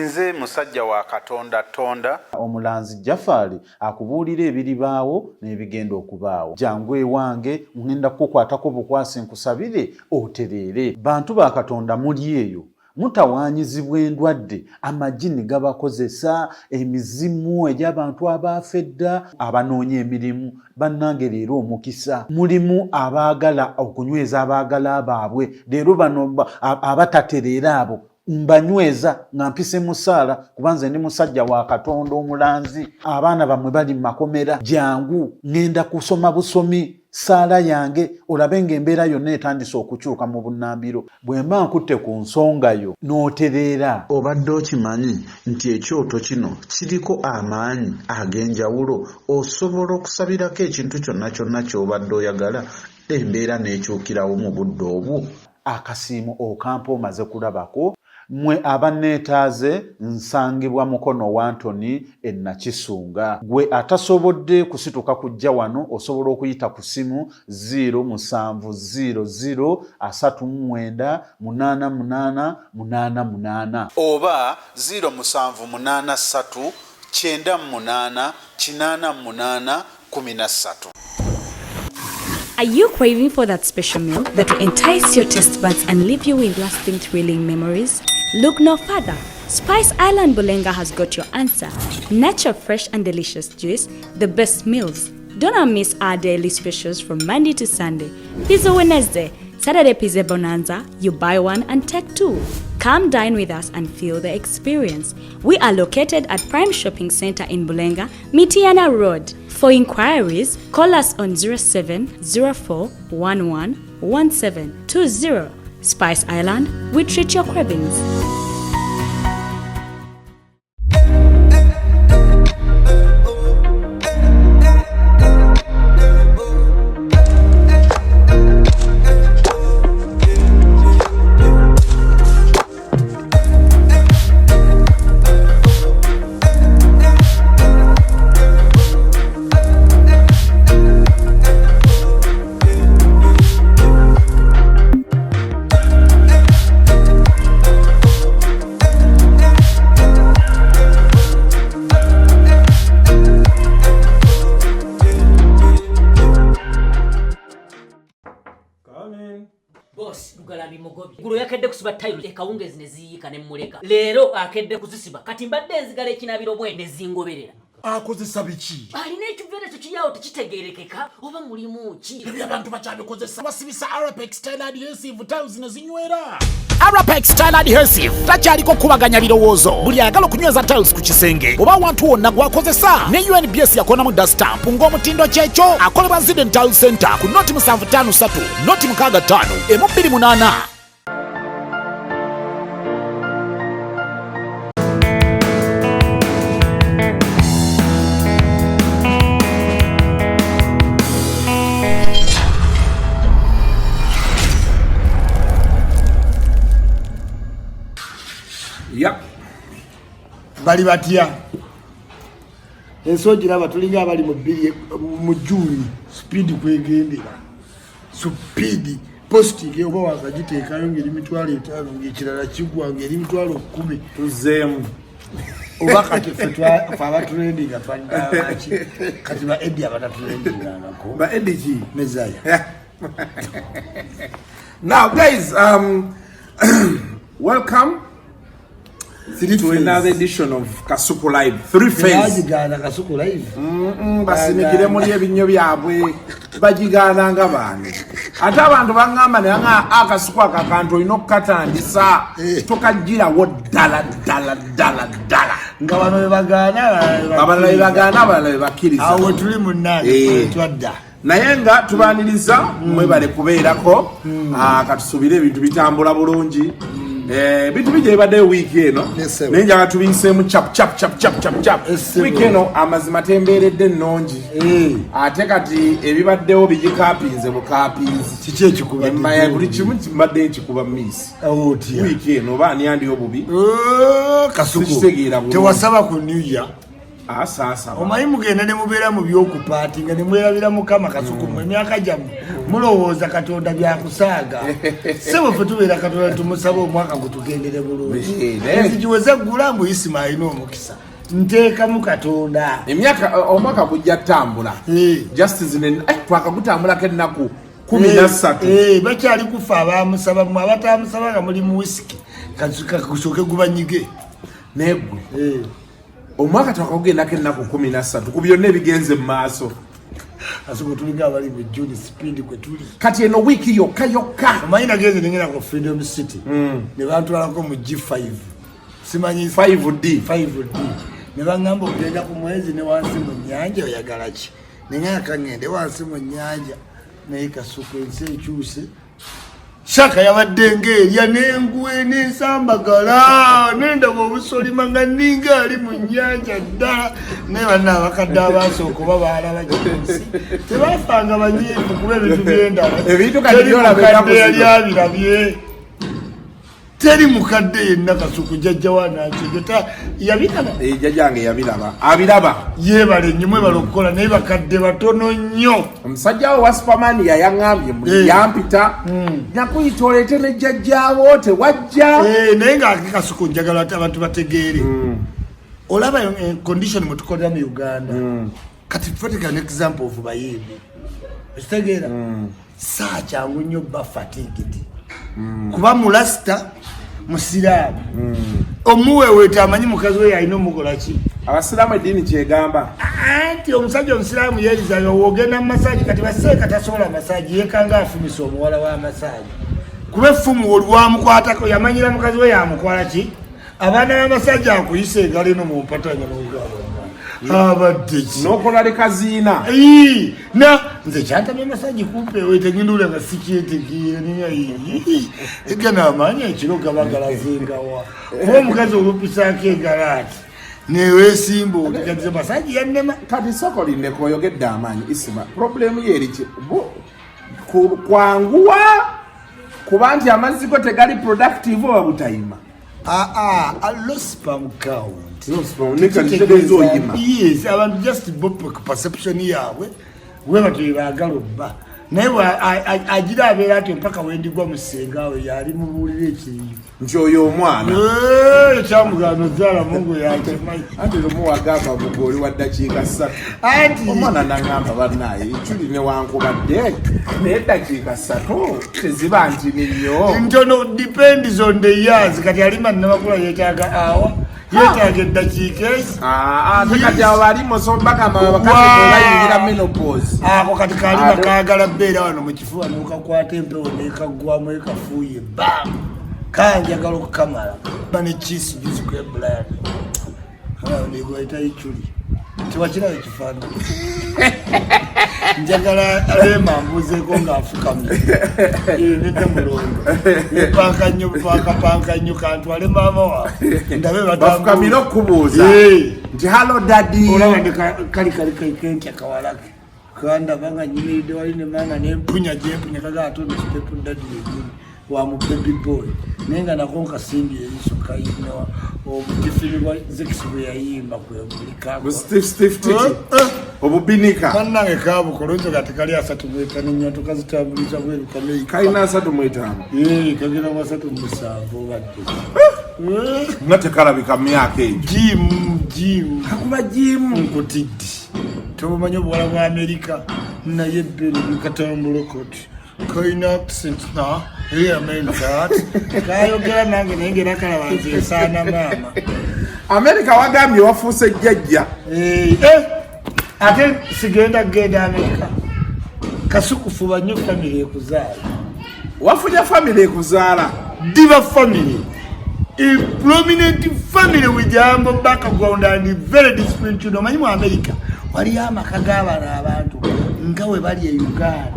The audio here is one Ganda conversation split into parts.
nze musajja wa Katonda tonda omulanzi Jafari akubuulira ebiribaawo n'ebigenda okubaawo. Jangu ewange ngenda kukwatako bukwasi nkusabire otereere. Bantu ba Katonda muli eyo mutawaanyizibwa endwadde amagini gabakozesa emizimu egy'abantu abafedda abanoonya emirimu bannange leero omukisa mulimu abaagala okunyweza abaagala baabwe leero bano abatatereera abo mbanyweza nga mpise musaala kubanze ndi musajja wa Katonda omulanzi abaana bamwe bali mu makomera jangu ngenda kusoma busomi saala yange olabe ng'embeera yonna etandise okukyuka mu bunnambiro bwe mba nkutte ku nsonga yo n'otereera obadde okimanyi nti ekyoto kino kiriko amaanyi ag'enjawulo osobola okusabirako ekintu kyonna kyonna ky'obadde oyagala embeera n'ekyukirawo mu budde obwo. Akasiimo okampa omaze kulabako mwe abanneetaaze nsangibwa mukono wa Anthony Nakisunga. Gwe atasobodde kusituka kujja wano osobola okuyita ku simu 0700898888 oba 0783988813. Are you craving for that special meal that will entice your taste buds and leave you with lasting thrilling memories? Look no further. Spice Island Bulenga has got your answer. Natural, fresh and delicious juice, the best meals. Don't miss our daily specials from Monday to Sunday. Pizza Wednesday, Saturday Pizza Bonanza, you buy one and take two. Come dine with us and feel the experience. We are located at Prime Shopping Center in Bulenga, Mitiana Road. For inquiries, call us on 0704111720. Spice Island, we treat your cravings. Kusiba tayiru ekawungezi neziyika ne muleka leero akedde kuzisiba kati mbadde enzigala ekinabiro bwe nezingoberera akozesa biki alina ekivere kiyawo tekitegerekeka oba mulimu ki ebyo abantu bakyabikozesa basibisa Arapex Style Adhesive tiles nezinywera. Arapex Style Adhesive takyaliko kubaganya birowoozo buli ayagala okunyweza tiles ku kisenge oba awantu wonna gwakozesa ne UNBS yakonamu dastamp ng'omutindo kyekyo akolebwa Zident Tile Center ku noti 753 noti 65 M28. Bali batya ensogira batulinga abali mu June speed kwegendera speed posting oba wakagiteekayo ngeri 5,000 ngekirala kigwa ngeri 10,000 tuzeemu oba kati fa abatrending atwandaki kati ba edi abatatrending nako ba edi ki mezaya. Now guys, welcome to another edition of Kasuku Live. 3 phase. Kasuku Live. Basi mikire muri ebinyo byabwe bagigana ngabane. Ate abantu bangamba ne nga akasuku akakanto ino katandisa tokagira wo dala. Nga bano bagana bakiriza. Awo tuli munnaye twadda. Naye nga tubaniriza mwebale kubeerako katusubire ebintu bitambula bulungi. Bitu bije bade week eno nenja katubinseemu chap week eno amazima temberedde nnongi ate kati ebibaddewo bijikapinze bukapinzi kiki ekikuba embaye buli kimu kimbadde ekikuba miss week eno baani andi obubi Kasuku tewasaba ku new year sasa omanyi mugenda ne mubeera mu by'okupaati nga ne mwerabira Mukama Kasuku mu myaka gyamu mulowooza katonda byakusaaga sebo fe tubeera katonda tumusaba omwaka gutugendere bulungi ezigiweza ggula mbu Isma alina omukisa nteekamu katonda emyaka omwaka gujja ttambula justice twakagutambulako ennaku 13 bakyali kufa abamusaba mu abatamusaba nga muli mu wisiki kakusooke gubanyige negwe omwaka twakagugendako ennaku 13 ku byonna ebigenze mu maaso asuko tulinga abali mu June speed kwe tuli kati eno wiiki yokka omanyi nagenze nengera ku Freedom City ne bantwalako mu G5 simanyi 5D ne bangamba okugenda ku mwezi ne wansi mu nnyanja oyagala ki nengera kangende wansi mu nnyanja naye Kasuku ensi ekyuse shaka yabadde ng'erya n'engwe n'ensambagala n'endaba obusolima nga ninga ali mu nnyanja ddala naye banna abakadde abasooka oba baalaba gyonsi tebafanga banyiivu kuba ebintu by'endala yali abirabye teri mukadde yenna Kasuku jjajja wanakigeta yabiraba jjajjange abiraba yeebale nnyo mwebala okukola naye bakadde batono nnyo omusajja we wa superman yayaŋŋambye muli yampita nakuyita oleete ne jjajjaabo tewajja naye ngaake Kasuku njagala abantu bategeere olaba condition mwetukolera mu Uganda kati tufatika an example of bayimbi ekitegeera saa kyangu nnyo bafatigid kuba mulasita musiraamu omuweweeta amanyi mukazi we yalina omukola ki abasiraamu eddiini kyegamba anti omusajja omusiraamu yeerizayo woogenda mu masaaji kati baseeka tasobola masaaji yeekanga afumisa omuwala wa masaaji kuba effumu olwamukwatako yamanyira mukazi we yamukwala ki abaana b'amasajja akuyisa egalo eno mu mpatanya abadde ki n'okola lekaziina na nze kyantamya masaji kumpe wetegindula nga sikyetegeera egana amaanyi ekiro gaba galazengawa kuba omukazi olupisaako egalaati neweesimba otegadize masaji yannema kati soko linneko oyogedde amaanyi Isma problemu yeriki kwanguwa kuba nti amazzi go tegali productive oba butayima a low sperm count. Yes, abantu just book perception yawe weba tuyagala obba naye agira abeera ati mpaka wendigwa musenga we yali mubulire ekiriyo nti oyo omwana ekyamugano zala mungu yakimanyi ati lomuwagamba mugoli wa ddakiika 3 omwana nangamba bannaye Ichuli newankubadde naye ddakiika 3 teziba ntini nnyo ntono depends on the years kati alima namakula yeetaaga awa yetaaga eddakiika kati abo bali musombagamba abakazi bayingira menopause ako kati kalima kaagala bbeera wano mu kifuba nokakwata empewo nekaggwamu ekafuuye bam kanjagala okukamala bane cheese juice blood ndigwaita Ichuli tiwakirayo ekifaananyi njagala alema mbuzeeko ng'afukamye nedda mulongo panka nnyo kantwale maama wange ndabe bafukamire okubuuza nti halo dadi olaba kali kentya kawalake kandaba nga nyimiridde wali ne maama nempunya gyempunya kagaatono stepu dadi yegini wa mu baby boy naye nga nako nkasimbi eriiso kayinawa obutifiri bwa zekisi bwe yayimba obubinika kannange kabukolonzo kati kali 3 nenya tukazitambuliza bweru kameyi kalina 3 kagenda mu 3 badde nga tekalabika mu myaka egyo jim kakuba jim nkutidde tobumanyi obuwala bwa Amerika naye ebbere bikatambulokoti kaina accent na America kayogera nange nengera kalaba nze esaana maama America wagambye wafuuse jjajja ate sigenda kugenda America Kasuku fuba nnyo family ekuzaala wafunye family ekuzaala diva family a prominent family with jambo background and very disciplined you know manyi mu America wali amaka g'abana abantu nga we bali e Uganda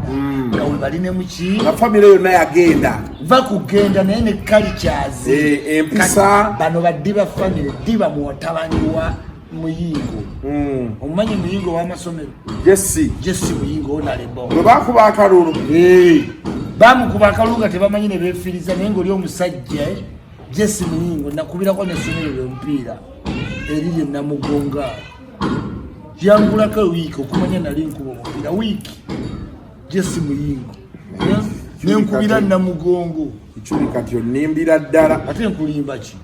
nga we bali ne muki na family yonna yagenda va kugenda naye ne cultures empisa bano badiba family diba mutabani wa Muyingo omumanyi Muyingo w'amasomero Jesse Muyingo onalebo bwe bakuba akalulu bamukuba akalulu nga tebamanyi ne beefiriza naye ng'oli omusajja Jesse Muyingo nakubirako n'essomero ly'omupiira eriri Namugonga yangulako wiiki okumanya nali nkuba omupiira wiiki Jesse Muyingo Nenkubira Namugongo. Ichuli kati onimbira ddala. Ate nkulimba ki?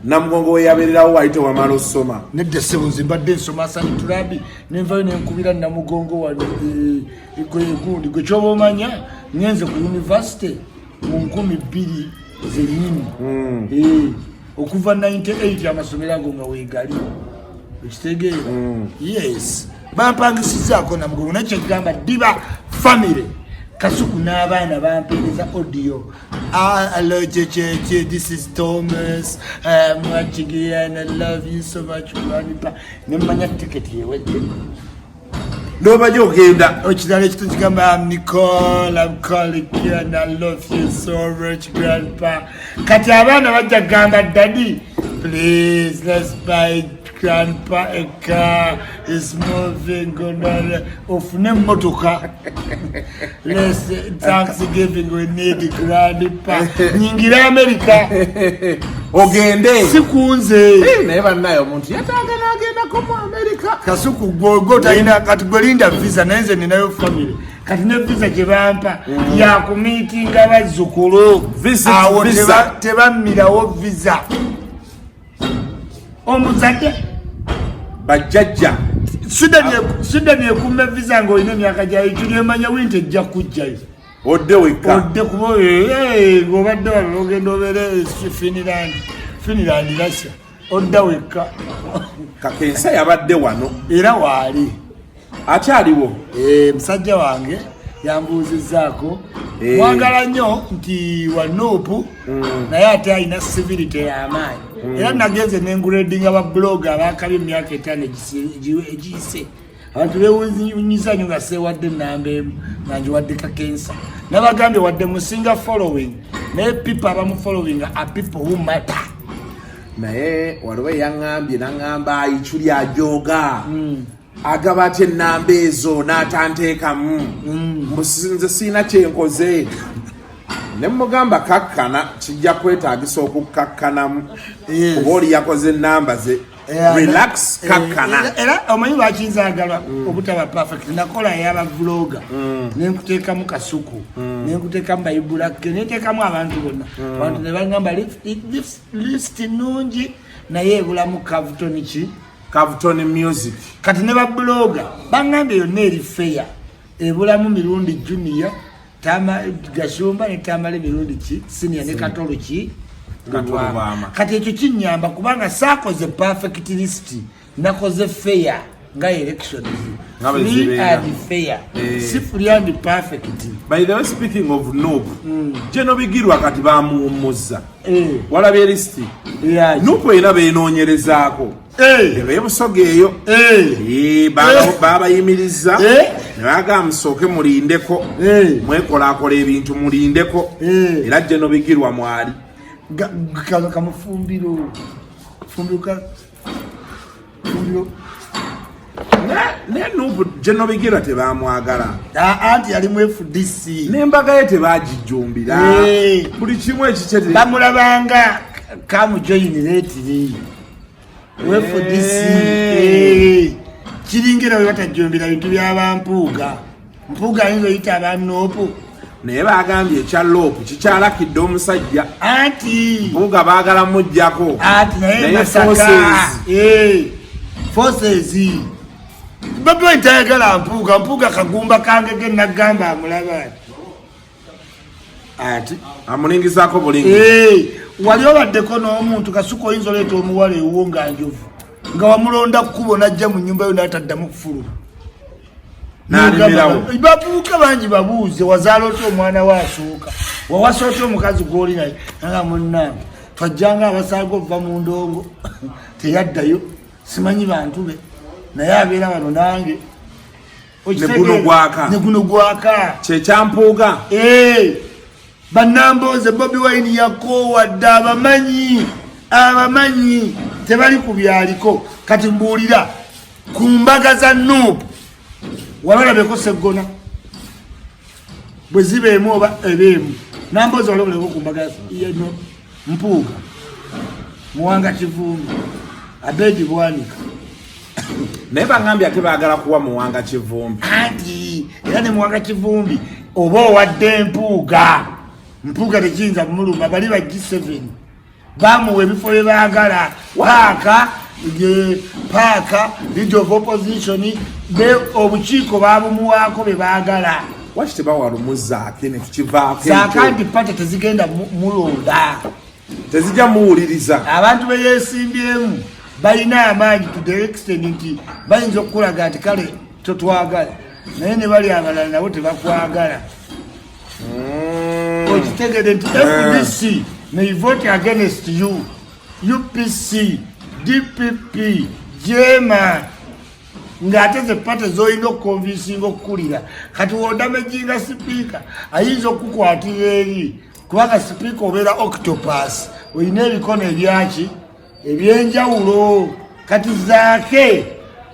Namugongo we yabeererawo waite wamala osoma. Nedda ssebo nze mbadde nsoma Sani Turabi nenvayo nenkubira Namugongo wano gundi gwe kyoba omanya ngenze ku university mu 2000 zennyini. Okuva 98 amasomero ago nga weegali. Ekitegeera? Yes. Bampangisizaako Namugongo nakyo kigamba Diba family. Kasuku n'abaana bampeereza audio. Hello, Jajja, this is Thomas. I'm watching you and I love you so much. Nemmanya ticket yewedde. Nobajja ogenda. Okirala ekitu kigamba I'm Nicole, I'm calling you and I love you so much, Grandpa. Kati abaana bajja gamba Daddy, please let's buy Grandpa a car. Is moving on. Ofune motoka. Let's Thanksgiving we need Grandpa. Nyingira America. Ogende. Sikunze. Naye bannaye omuntu yataagala agenda ko mu America. Kasuku gogota ina kati golinda visa nenze ninayo family. Kati ne visa gye bampa ya kumitinga bazzukulu. Awo tebamirawo visa. Omuzadde bajjajja Sudan ekumme visa ngo ine myaka gya Ichuli emanya winter ejja kujjayo. Odde wekka. Odde kuba ng'obadde wano ogenda obeere Finland Russia. Odda wekka. Kakensa yabadde wano. Era waali. Akyaliwo. Musajja wange yambuuzizzaako. Mwagala nnyo nti Wanuupu naye ate alina civility y'amaanyi. Era nagenze n'engradinga abablogger abaakabye emyaka 5 egiyise. Abantu beewuunyiza nnyo nga seewadde nnamba emu nga njiwadde Kakensa. Nabagambye wadde musinga following naye people abamu following are people who matter. Naye waliwo yaŋŋambye n'aŋŋamba Ichuli ajooga. Agaba ate ennamba ezo n'atanteekamu. Nze siina kyenkoze. Ne mugamba kakkana kijja kwetaagisa okukkakkanamu. Oba oli yakoze ennamba ze. Relax kakkana. Era omanyi lwakinzaagala obutaba perfect. Nakola ey'aba vlogger. Nenkuteekamu Kasuku. Nenkuteekamu Bayibulakke. Nenteekamu abantu bonna. Abantu ne bagamba list nnungi naye ebulamu Cavuton ki? Cavuton music. Kati ne bablogger bangambye yonna eri fair. Ebulamu mirundi junior. Gashumba ne Tamale mirundi ki? Senior ne Katolo ki? Kati ekyo kinyamba kubanga saakoze perfect list. Nakoze fair nga election. Free and fair. Si free and perfect. By the way, speaking of Noob, Jeno Bigirwa kati bamuwumuzza. Walabye list. Noob era beenoonyerezaako. Ebe busoga eyo. Babayimiriza. Ne bagamba musooke mulindeko. Mwekolaakola ebintu mulindeko. Era Jeno Bigirwa mwali. Kamufumbiro. Fumbiro. Ne Noob Jeno Bigirwa tebamwagala. Anti ali mu FDC. N'embaga ye tebagijjumbira. Buli kimu ekikyete. Bamulabanga kamujoyini leetiri. FDC. Kiringira we batajjumbira bintu by'abampuuga. Mpuuga ayinza oyita abannoopu. Naye bagambye ekya loopu kikyalakidde omusajja. Anti. Mpuuga baagala mujjako. Anti naye Masaka. Forces. Babyo ntayagala mpuuga kagumba kange ge nagamba amulaba. Ati. Amulingizaako bulingi. Wali obaddeko n'omuntu Kasuku oyinza oleeta omuwala ewuwo nga njovu. Nga wamulonda kkubo n'ajja mu nnyumba yo n'ataddamu kufuluma. N'alimirawo. Babuuka bangi babuuze wazaala otya omwana we asooka. Wawasa otya omukazi gw'oli naye. Nga munnange twajjanga abasaaga ova mu ndongo. Teyaddayo. Simanyi bantu be. Naye abeera wano nange. Ne guno gwaka. Kyekyampuuga. Bannambooze Bobi Wine yakoowadde abamanyi tebali ku byaliko. Kati mbuulira ku mbaga za Noob wabalabeko Seggona bwe zibeemu oba ebeemu. Nambooze walabuleko ku mbaga yeno Mpuuga Muwanga Kivumbi Abedi Bwanika. Naye bangambye ate baagala kuwa Muwanga Kivumbi. Anti era ne Muwanga Kivumbi oba owadde mpuuga tekiyinza kumuluma bali ba G7 bamuwa ebifo bye baagala paaka leader of opposition obukiiko babumuwaako bye baagala waki tebawalumuzaake netukivaako zaaka nti pata tezigenda mulonda tezijja muwuliriza abantu beyesimbyemu balina amaanyi to the extent nti bayinza okukulaga nti kale totwagala naye ne bali abalala nabo tebakwagala okitegede nti FDC may vote against you UPC DPP jema ngate ze pate zoyina okukonvinsinga okukulira kati wondamejinga sipiika ayinza okukukwatira eri kubanga sipiika obeera octopus oyina ebikono ebyaki ebyenjawulo kati zaake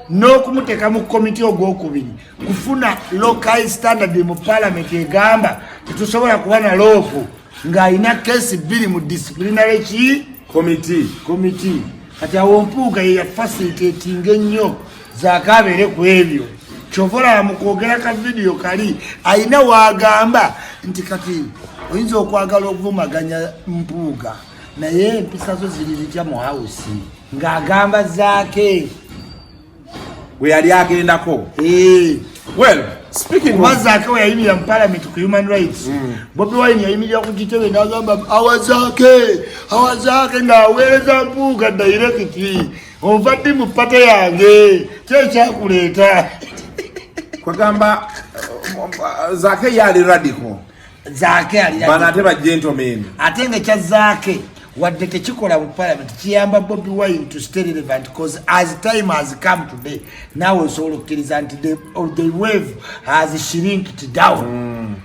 n'okumuteeka mu komiti ogwokubiri kufuna local standard mu parliament egamba tetusobola kuba na loopu ng'alina kesi bbiri mu disciplinary committee kati awo mpuuga ye yafacilitatinga ennyo zaaka abeere ku ebyo kyovola mukwogera ka vidiyo kali ayina waagamba nti kati oyinza okwagala okuvumaganya mpuuga naye empisa zo ziri zitya mu hawusi ng'agamba zaake we yali agendako well speaking kuba zaake we yayimira mu parliament ku human rights Bobi Wine yayimirira ku kitebe n'agamba awazaake ng'aweereza mpuuga directi ovadde mu pata yange kyekyakuleeta kwagamba zaake yali radical bana ate ba gentlemen ate nga kya zaake wadde tekikola mu parliament kiyamba Bobi Wine to stay relevant because as time has come today now osobola okukkiriza nti the wave has shrinked down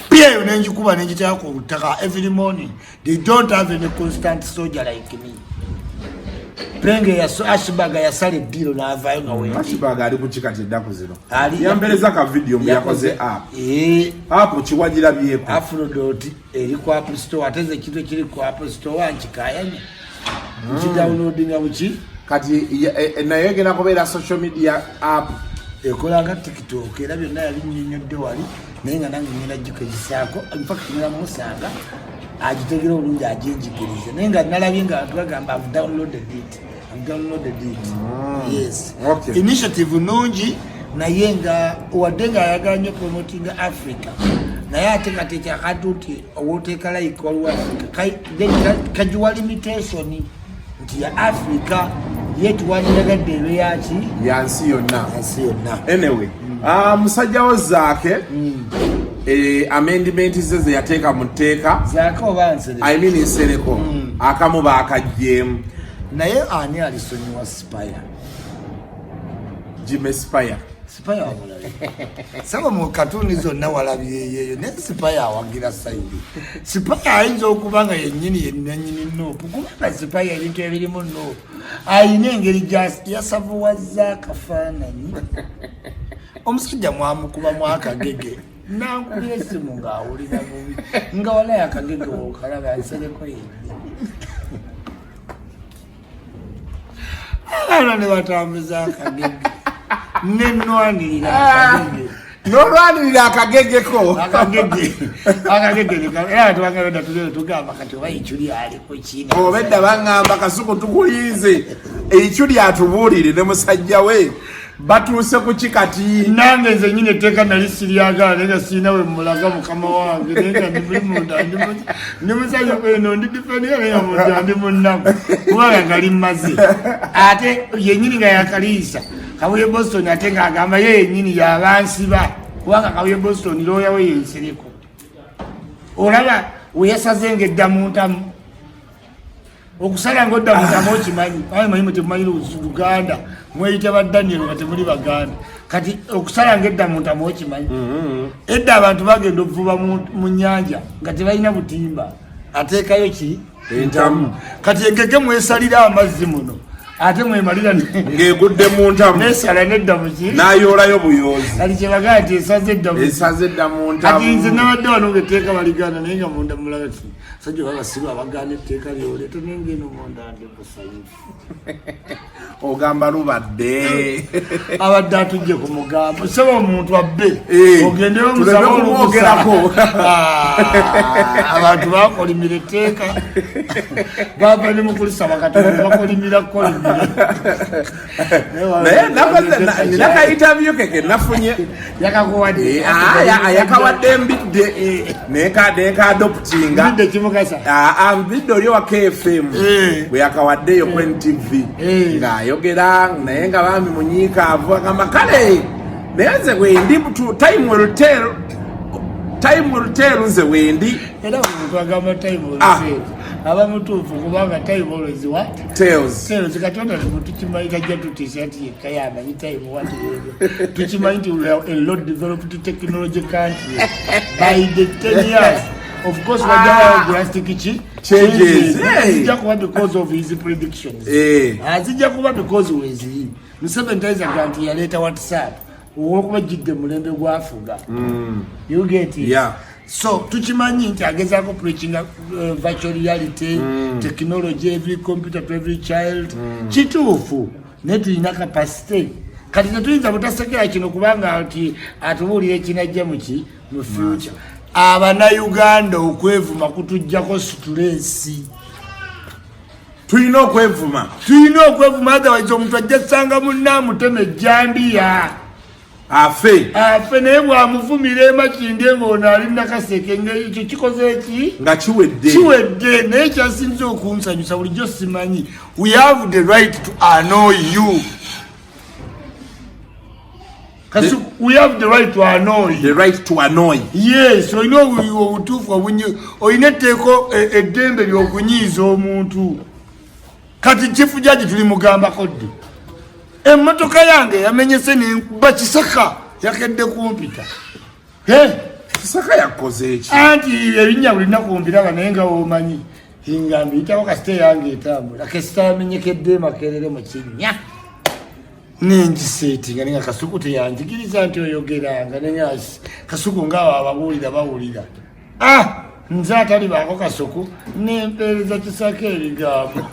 piyo nenjikuba nenjiteeka ku ttaka every morning they don't have any constant soldier like me Prenge ya Ashbaga ya sale dilo na avayo nga wendi Ashbaga ali kuchikati daku zino yambeleza ka video myakoze app hapo chiwajira byeko Afrodot eri ku Apple Store ateze kitu kiri ku Apple Store wanchikayanye downloading abuchi kati nayege nakobera social media app ekola nga TikTok era byonna yali nnyonyodde wali naye nga nange ngenda gikwezisaako mpaka ngenda musanga agitegera obulungi ajenjigirize naye nga nalabye nga abantu bagamba I've downloaded it. Yes. Okay. Initiative nungi naye nga wadde nga ayagala nnyo promoting Africa naye ate nga tekyakatuuti owoteeka like waliwo Africa kajuwa limitation nti ya Africa ye tuwandiragadde ebe yaki yansi yonna anyway musajjawo zaake amendment ze yateeka mu tteeka zaake oba Nsereko I mean Nsereko akamu baakajjeemu naye ani alisonyiwa Spire Jimmy Spire wabulabe saba mu katuni zonna walabyeyeyo ne Spire awagira sayidi Spire ayinza okuba nga yennyini Noopu kubanga Spire ebintu ebirimu Noopu ayina engeri yasavuwazza akafaananyi omusajja mwamukuba mwakagege nankubye esimu ng'awulira bubi nga walayo akagege wokalaba Nsereko yennyini ano ne batambuza akagege nenwanirira akagege nolwanirira akagegeko akagege era tubangabedda tugamba kati oba Ichuli aliko kina obedda bangamba Kasuku tukuyinze Ichuli atubuulire ne musajja we batuuse ku kikati nange nze nyine etteeka nali siryagala naye nga siina we mulaga mukama wange naye nga ndi munda ndi musajja kweno ndi difaniya naye nga munda ndi munnaku kubanga gali mmaze ate yennyini nga yakaliisa Kabuye Boston ate ng'agamba ye yennyini yabansiba kubanga Kabuye Boston looya we ye Nsereko olaba we yasazenga edda mu ntamu okusala ngodda mu ntamu okimanyi manyi temumanyi Luganda mweyita ba Daniel nga temuli Baganda kati okusala ngedda mu ntamu okimanyi edda abantu bagenda okuvuba mu nnyanja nga tebalina butimba ateekayo ki entamu kati engege mwesalira amazzi muno ate mwemalira ng'egudde mu ntamu nesala nedda muki n'ayoolayo buyoozi kati kyebagaa nti esaze edda mu ntamu kati nze nabadde wano ng'etteeka baliganda naye nga munda mulaga ti Sajja babasiba abagana etteeka lyoleta nengeno mondande busayufu. Ogamba lubadde. Abadde atujje ku mugambo. Saba omuntu abbe. Ogendeyo omusaba olwogerako. Abantu bakolimira etteeka. Baba ne mukulisa bakatono bakolimira kolimira. Naye naka interview keke nafunye. Yakakuwadde. Yakawadde mbidde. Neka adoptinga. Mbidde kimukasa. Mbidde oli wa KFM. Bwe yakawaddeyo ku NTV. Ng'ayogera naye nga bambi munyiikaavu agamba kale naye nze wendi time will tell nze wendi era omuntu agamba time will tell aba mutuufu kubanga time always what tells katonda tukimanyi tajja tutiisa nti yekka yamanyi time what tukimanyi nti we are a lot developed technology country by the 10 years. Of course, drastic changes. Because of his predictions. Because he was in. 7 days ago, he later WhatsApp. Walk with the Mulembe Guafuga. You get it? Yeah. So, Tuchimani, Agazako preaching virtual reality, technology, every computer to every child. Chitufu. Netu ina capacity. Katina tuinza mutaseke kino kubanga atubulire kinajja muki mu future. Abana Uganda okwevuma kutujjako stress. Tulina okwevuma otherwise omuntu ajja ssanga munna muteme jambiya afe naye bw'amuvumira emakindi ng'ono ali nakaseke ng'ekyo kikoze eki nga kiwedde naye kyasinze okunsanyusa bulijjo simanyi we have the right to annoy you. We have the right to annoy. The right to annoy. Yes, we know we will do for when you or in a take a dembe yokunyiza omuntu. Kati chifu jaji tuli mugamba koddi. Emmotoka yange yamenyese ne bakisaka yakedde kumpita. Kisaka yakoze eki. Anti ebinya bulina kumpira naye nga omanyi. Hingambi itawo kasite yange etambula. Kesita yamenyekedde makerere mu kinnya. Nenjiseti nga ninga Kasuku teyanjigiriza nti oyogeranga nenyasi Kasuku ngawa ababuulira bawulira nze atali baako Kasuku nempeereza kisaka ebigambo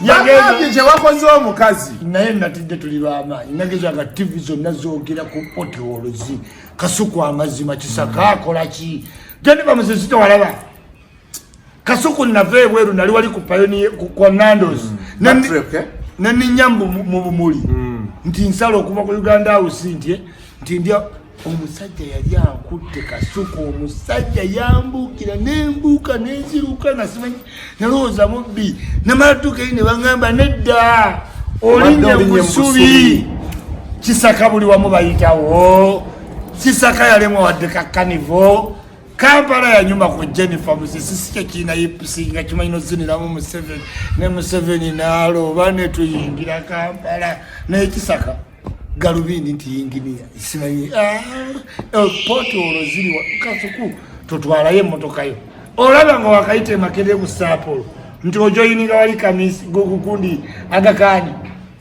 Yageze wakoze omukazi naye natidde tuli bamaanyi nageza nga TV zonna zoogera ku potiholozi Kasuku amazima kisaka akola ki gyendi bamusesito walaba Kasuku nave bweru nali wali ku payoni kwa Nando's nani nyambu mu bumuli nti nsalo okuva ku Uganda House nti ndia omusajja yali ankutte Kasuku omusajja yambukira nembuka nenziruka nasimanyi nalowooza mubbi namatuka ne bangamba nedda olinnya musubi kisaka buli wamu bayitawo kisaka yalemwa wadde kakkanivo Kampala ya nyuma ku Jennifer musisi kina yipisinga kimanyi zinira mu Museveni ne Museveni nalo bane tuyingira Kampala ne kisaka galubindi nti yinginia isimanyi poto oloziri wa Kasuku totwala ye motoka yo olaba ngo wakaite makere ku Sapolo nti ojoyininga wali kamisi gukukundi agakani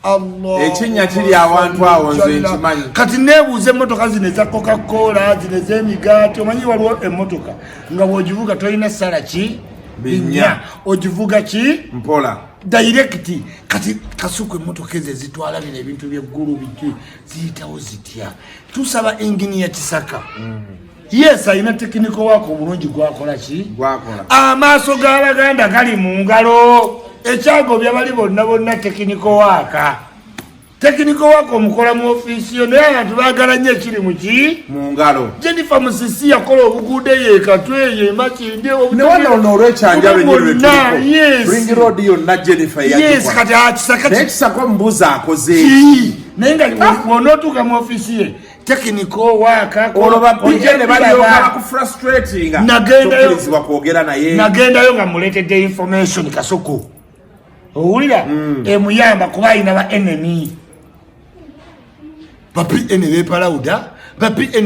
Allah ekinya kiri abantu awo nze nkimanyi kati nebuuze emmotoka zino eza Coca-Cola zino ez'emigaati omanyi waliwo emmotoka nga bw'ogivuga tolina ssala ki binya ogivuga ki mpola direct kati Kasuku emmotoka ezo ezitwala bino ebintu by'eggulu bijju ziyitawo zitya tusaba engini ya Kisaka yes ayina tekiniko wako obulungi gwakola ki amaaso g'Abaganda gali mu ngalo ekyago byabali bonna tekiniko waka omukola mu ofiisi yo naye abantu baagala nnyo ekiri mu ngalo Jennifer Musisi yakola obuguude yeekatweye emakindi Ring road yonna Jennifer kisaka omubuuza akoze naye nga wonootuuka mu ofiisi ye tekiniko waka olobapije balyoka bakufrustratinga tokirizibwa kwogera naye nagendayo nga muleetedde information Kasuku owulira emuyamba kuba alina ba enemy bapi ene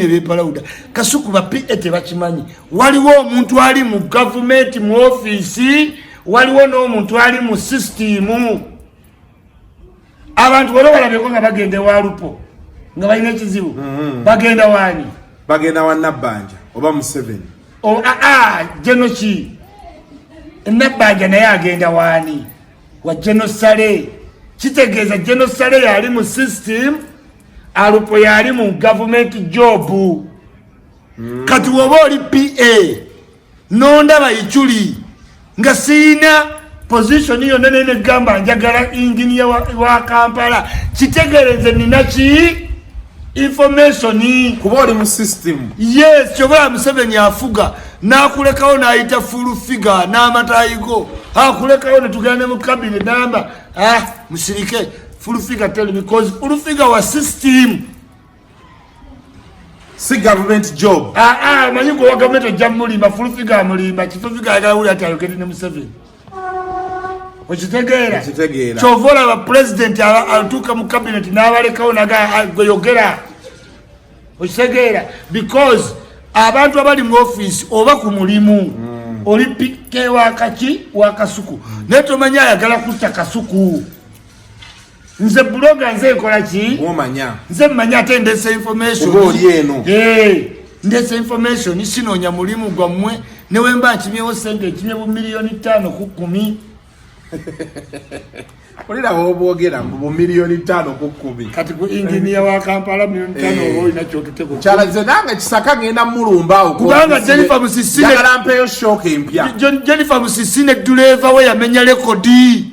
bepalawuda Kasuku bapi tebakimanyi waliwo omuntu ali mu gavumenti mu ofiisi waliwo n'omuntu ali mu sisitimu abantu bano balabeko nga bagenda ewalupo nga balina ekizibu bagenda waani bagenda wa Nabbanja oba Museveni Genochi. Nebbaja naye agenda wani. Wa genosale. Kitegeza genosale yali mu system. Alupo yali mu government job. Kati woba oli PA. Nondaba Ichuli. Nga sina position hiyo nene gamba njagala engineer wa Kampala. Kitegereze ninachi information kuba oli mu system. Yes, chobola Museveni afuga nakulekawo naayita full figure n'amatayigo akulekawo ne tugende mu cabinet namba musirike full figure tell because full figure wa system si government job. Manyi ko wa government jamulimba full figure mulimba chifu figure agawuli atayoketi ne Museveni. Ochitegeera chovola ba president altuka mu cabinet n'abalekawo naga goyogera. Ochitegeera because abantu abali mu office oba ku mulimu oli pike wa Kasuku neto manya yagala kutta Kasuku. Nze blogger nze ekola ki omanya nze manya atendese information oli eno ndese information sinonya mulimu gwamwe newemba nchimyewo sente chimyewo milioni 5 ku 10. Olira wobogera mbu milioni 5 ku 10 kati ku engineer wa Kampala milioni 5 oyo inacho tuteko chala zenanga kisaka ngenda mulumba uko kubanga Jennifer Musisine yagala mpeyo shock empya Jennifer Musisine driver we yamenya rekodi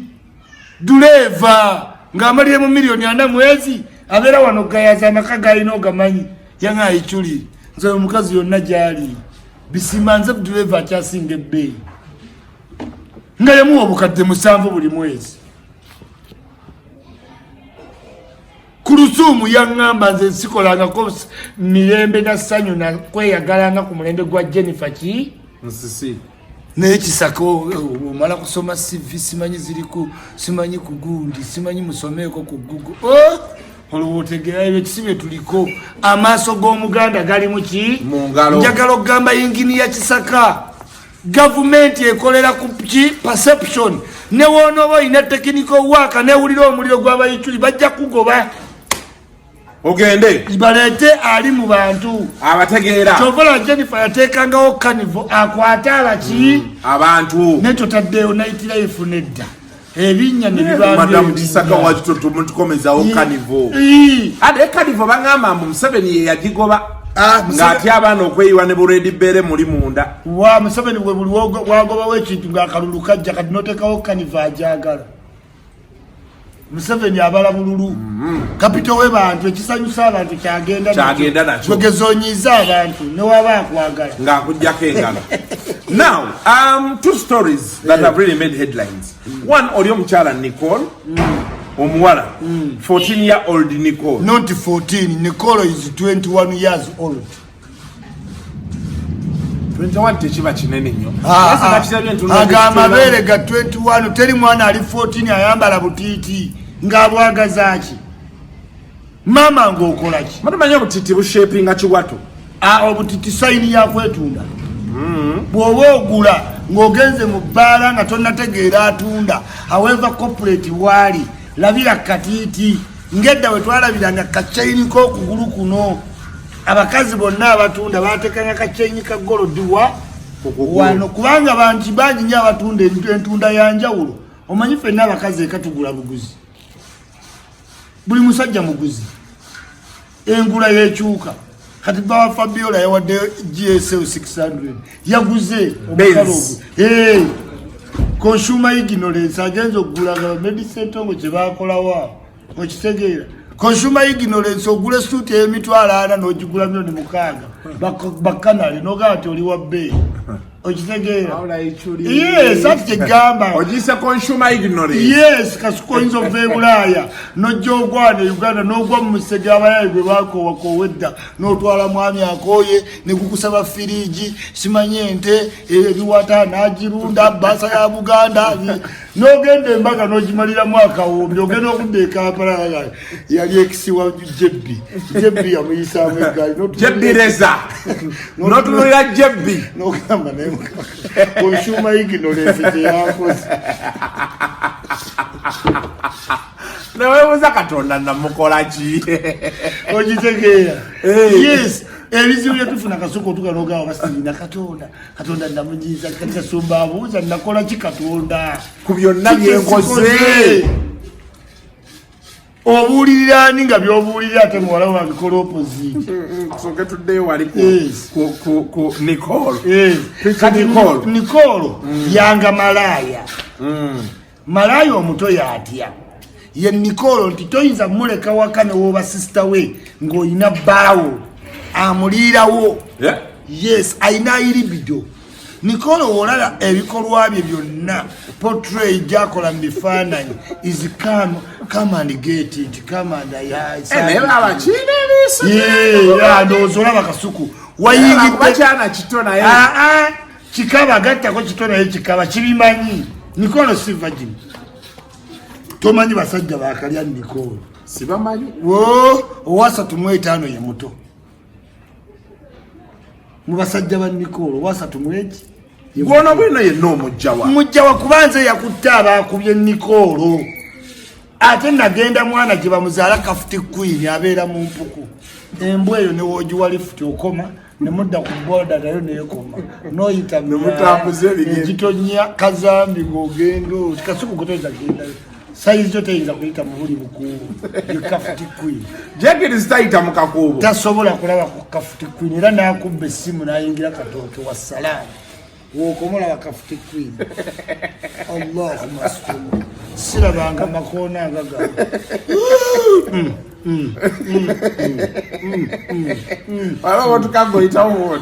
driver ngamaliye mu milioni 4 mwezi abera wano gayaza amakaga ino gamanyi yanga Ichuli nze omukazi yonna jali bisimanze driver kyasinge be ngaye mu obukadde 7 buli mwezi Kurusumu yangamba nze sikolanga ko mirembe na sanyu na kweyagalanga ku mulembe gwa Jennifer ki nsisi nekisako mala kusoma CV simanyi ziriku simanyi kugundi simanyi musomeko ku Google oluwotegera ebyo kisibe tuliko amaso g'omuganda gali mu ki mungalo njagala okugamba yingini ya Kisaka government ekolera ku ki perception ne wonoba ina technical work ne uliro omuliro gw'abayituli bajja kugoba ogende ibalete ali mu bantu abategeera chovola Jennifer yatekangawo kanivo akwatala ki abantu neto taddeo night life nedda ebinya ne bibambe madam Kisaka wajito tumutukomezawo kanivo ade kanivo bangamba mu Museveni ye yagigoba ngati abana okweyiwa ne buredi bere muri munda wa Museveni we buli wagoba wekintu ngakalulu kajja kati notekawo kaniva ajagala Museveni abala bululu kapito we bantu ekisanyusa abantu kyagenda nakyo twegezonyiza abantu ne waba akwagala ngakujjako engalo. Now two stories that have really made headlines. One, oli omukyala Nicole omuwala 14-year-old Nicole. Not 14, Nicole is 21 years old. 21 tekiba kinene nnyo. Amabere ga 21 teri mwana ali 14 ayambala butiiti ng'abwagazaaki. Mama ng'okola ki? Mutamanya obutiiti bushapinga kiwato. Obutiiti sayini ya kwetunda. Bw'oba ogula ng'ogenze mu bbaala nga tonnategeera atunda. However corporate waali labira katiiti ngedda we twalabiranga kachaini k'okugulu kuno. Abakazi bonna abatunda baatekanga kachaini ka golodiwa wano kubanga bantu bangi nnyo abatunda entunda ya njawulo. Omanyi ffenna abakazi ekatugula buguzi. Buli musajja muguzi. Engula yekyuka. Kati bawa Fabiola yawadde GSL 600 yaguze omukalo. Consumer ignorance agenza okugula medicine tongo kye bakolawa okitegeera. Consumer ignorance ogule suit y'emitwalo 4 n'ogigula $600 bakanali nogati oli wa bei okitegeera. Yes, ati gamba ogisa consumer ignorance. Yes, Kasuku oyinza ova e Bulaaya n'ojja ogwana Uganda n'ogwa mu musege abayayi gwe bakowedda n'otwala mwami akooye ne gukusaba firiji simanye ente ebiwata n'agirunda basa ya Buganda n'ogenda embaga n'ogimaliramu akawumbi ogenda okudda e Kampala yali ekisiwa Jebbi yamuyisaamu eggaali Jebbi reza n'otunulira Jebbi n'ogamba naye consumer ignorance teyakoze. Newebuuza Katonda namukola ki? Ogitegeera. Yes, ebizibu byatufuna Kasuku tukanogawo basina katonda ndamujiza katika sumba abuuza nakola ki katonda ku byonna byenkoze obuulirira nga by'obuulirira ate muwala wange kola opposite soke tuddeyo wali ku Nicole Nicole yanga malaya malaya omuto yatya ye Nicole nti toyinza muleka waka ne woba sister we ng'olina bbaawo amuliirawo yes ayina ilibido Nicole olala ebikolwa bye byonna portray jakola mifaananyi is come and get it come and ndowozolaba Kasuku wayingidde kitona kikaba gattako kitona ye kikaba kibimanyi Nicole si virgin tomanyi basajja bakalya Nicole sibamanyi owasa 5 ye muto mu basajja ba Nicole owasa 5 Gwono bwino yenna omujjawa kubanza yakutta abakubye Nicole ate nagenda mwana gye bamuzaala Kafuti Queen abeera mu mpuku embwa eyo ne wogiwa lifuti okoma ne mudda ku boda nayo neekoma noyita mutambuze egitonya kazambi ng'ogendo Kasuku gotoza genda sayizi gyo teyinza kuyita mu buli bukuubo ye Kafuti Queen jegeri zitayita mu kakuubo tasobola kulaba ku Kafuti Queen era n'akubba essimu n'ayingira katooto wa salaamu wokomola wa Kafuti Queen Allahumma salli sirabanga makoona agaga wala watukagoyitawo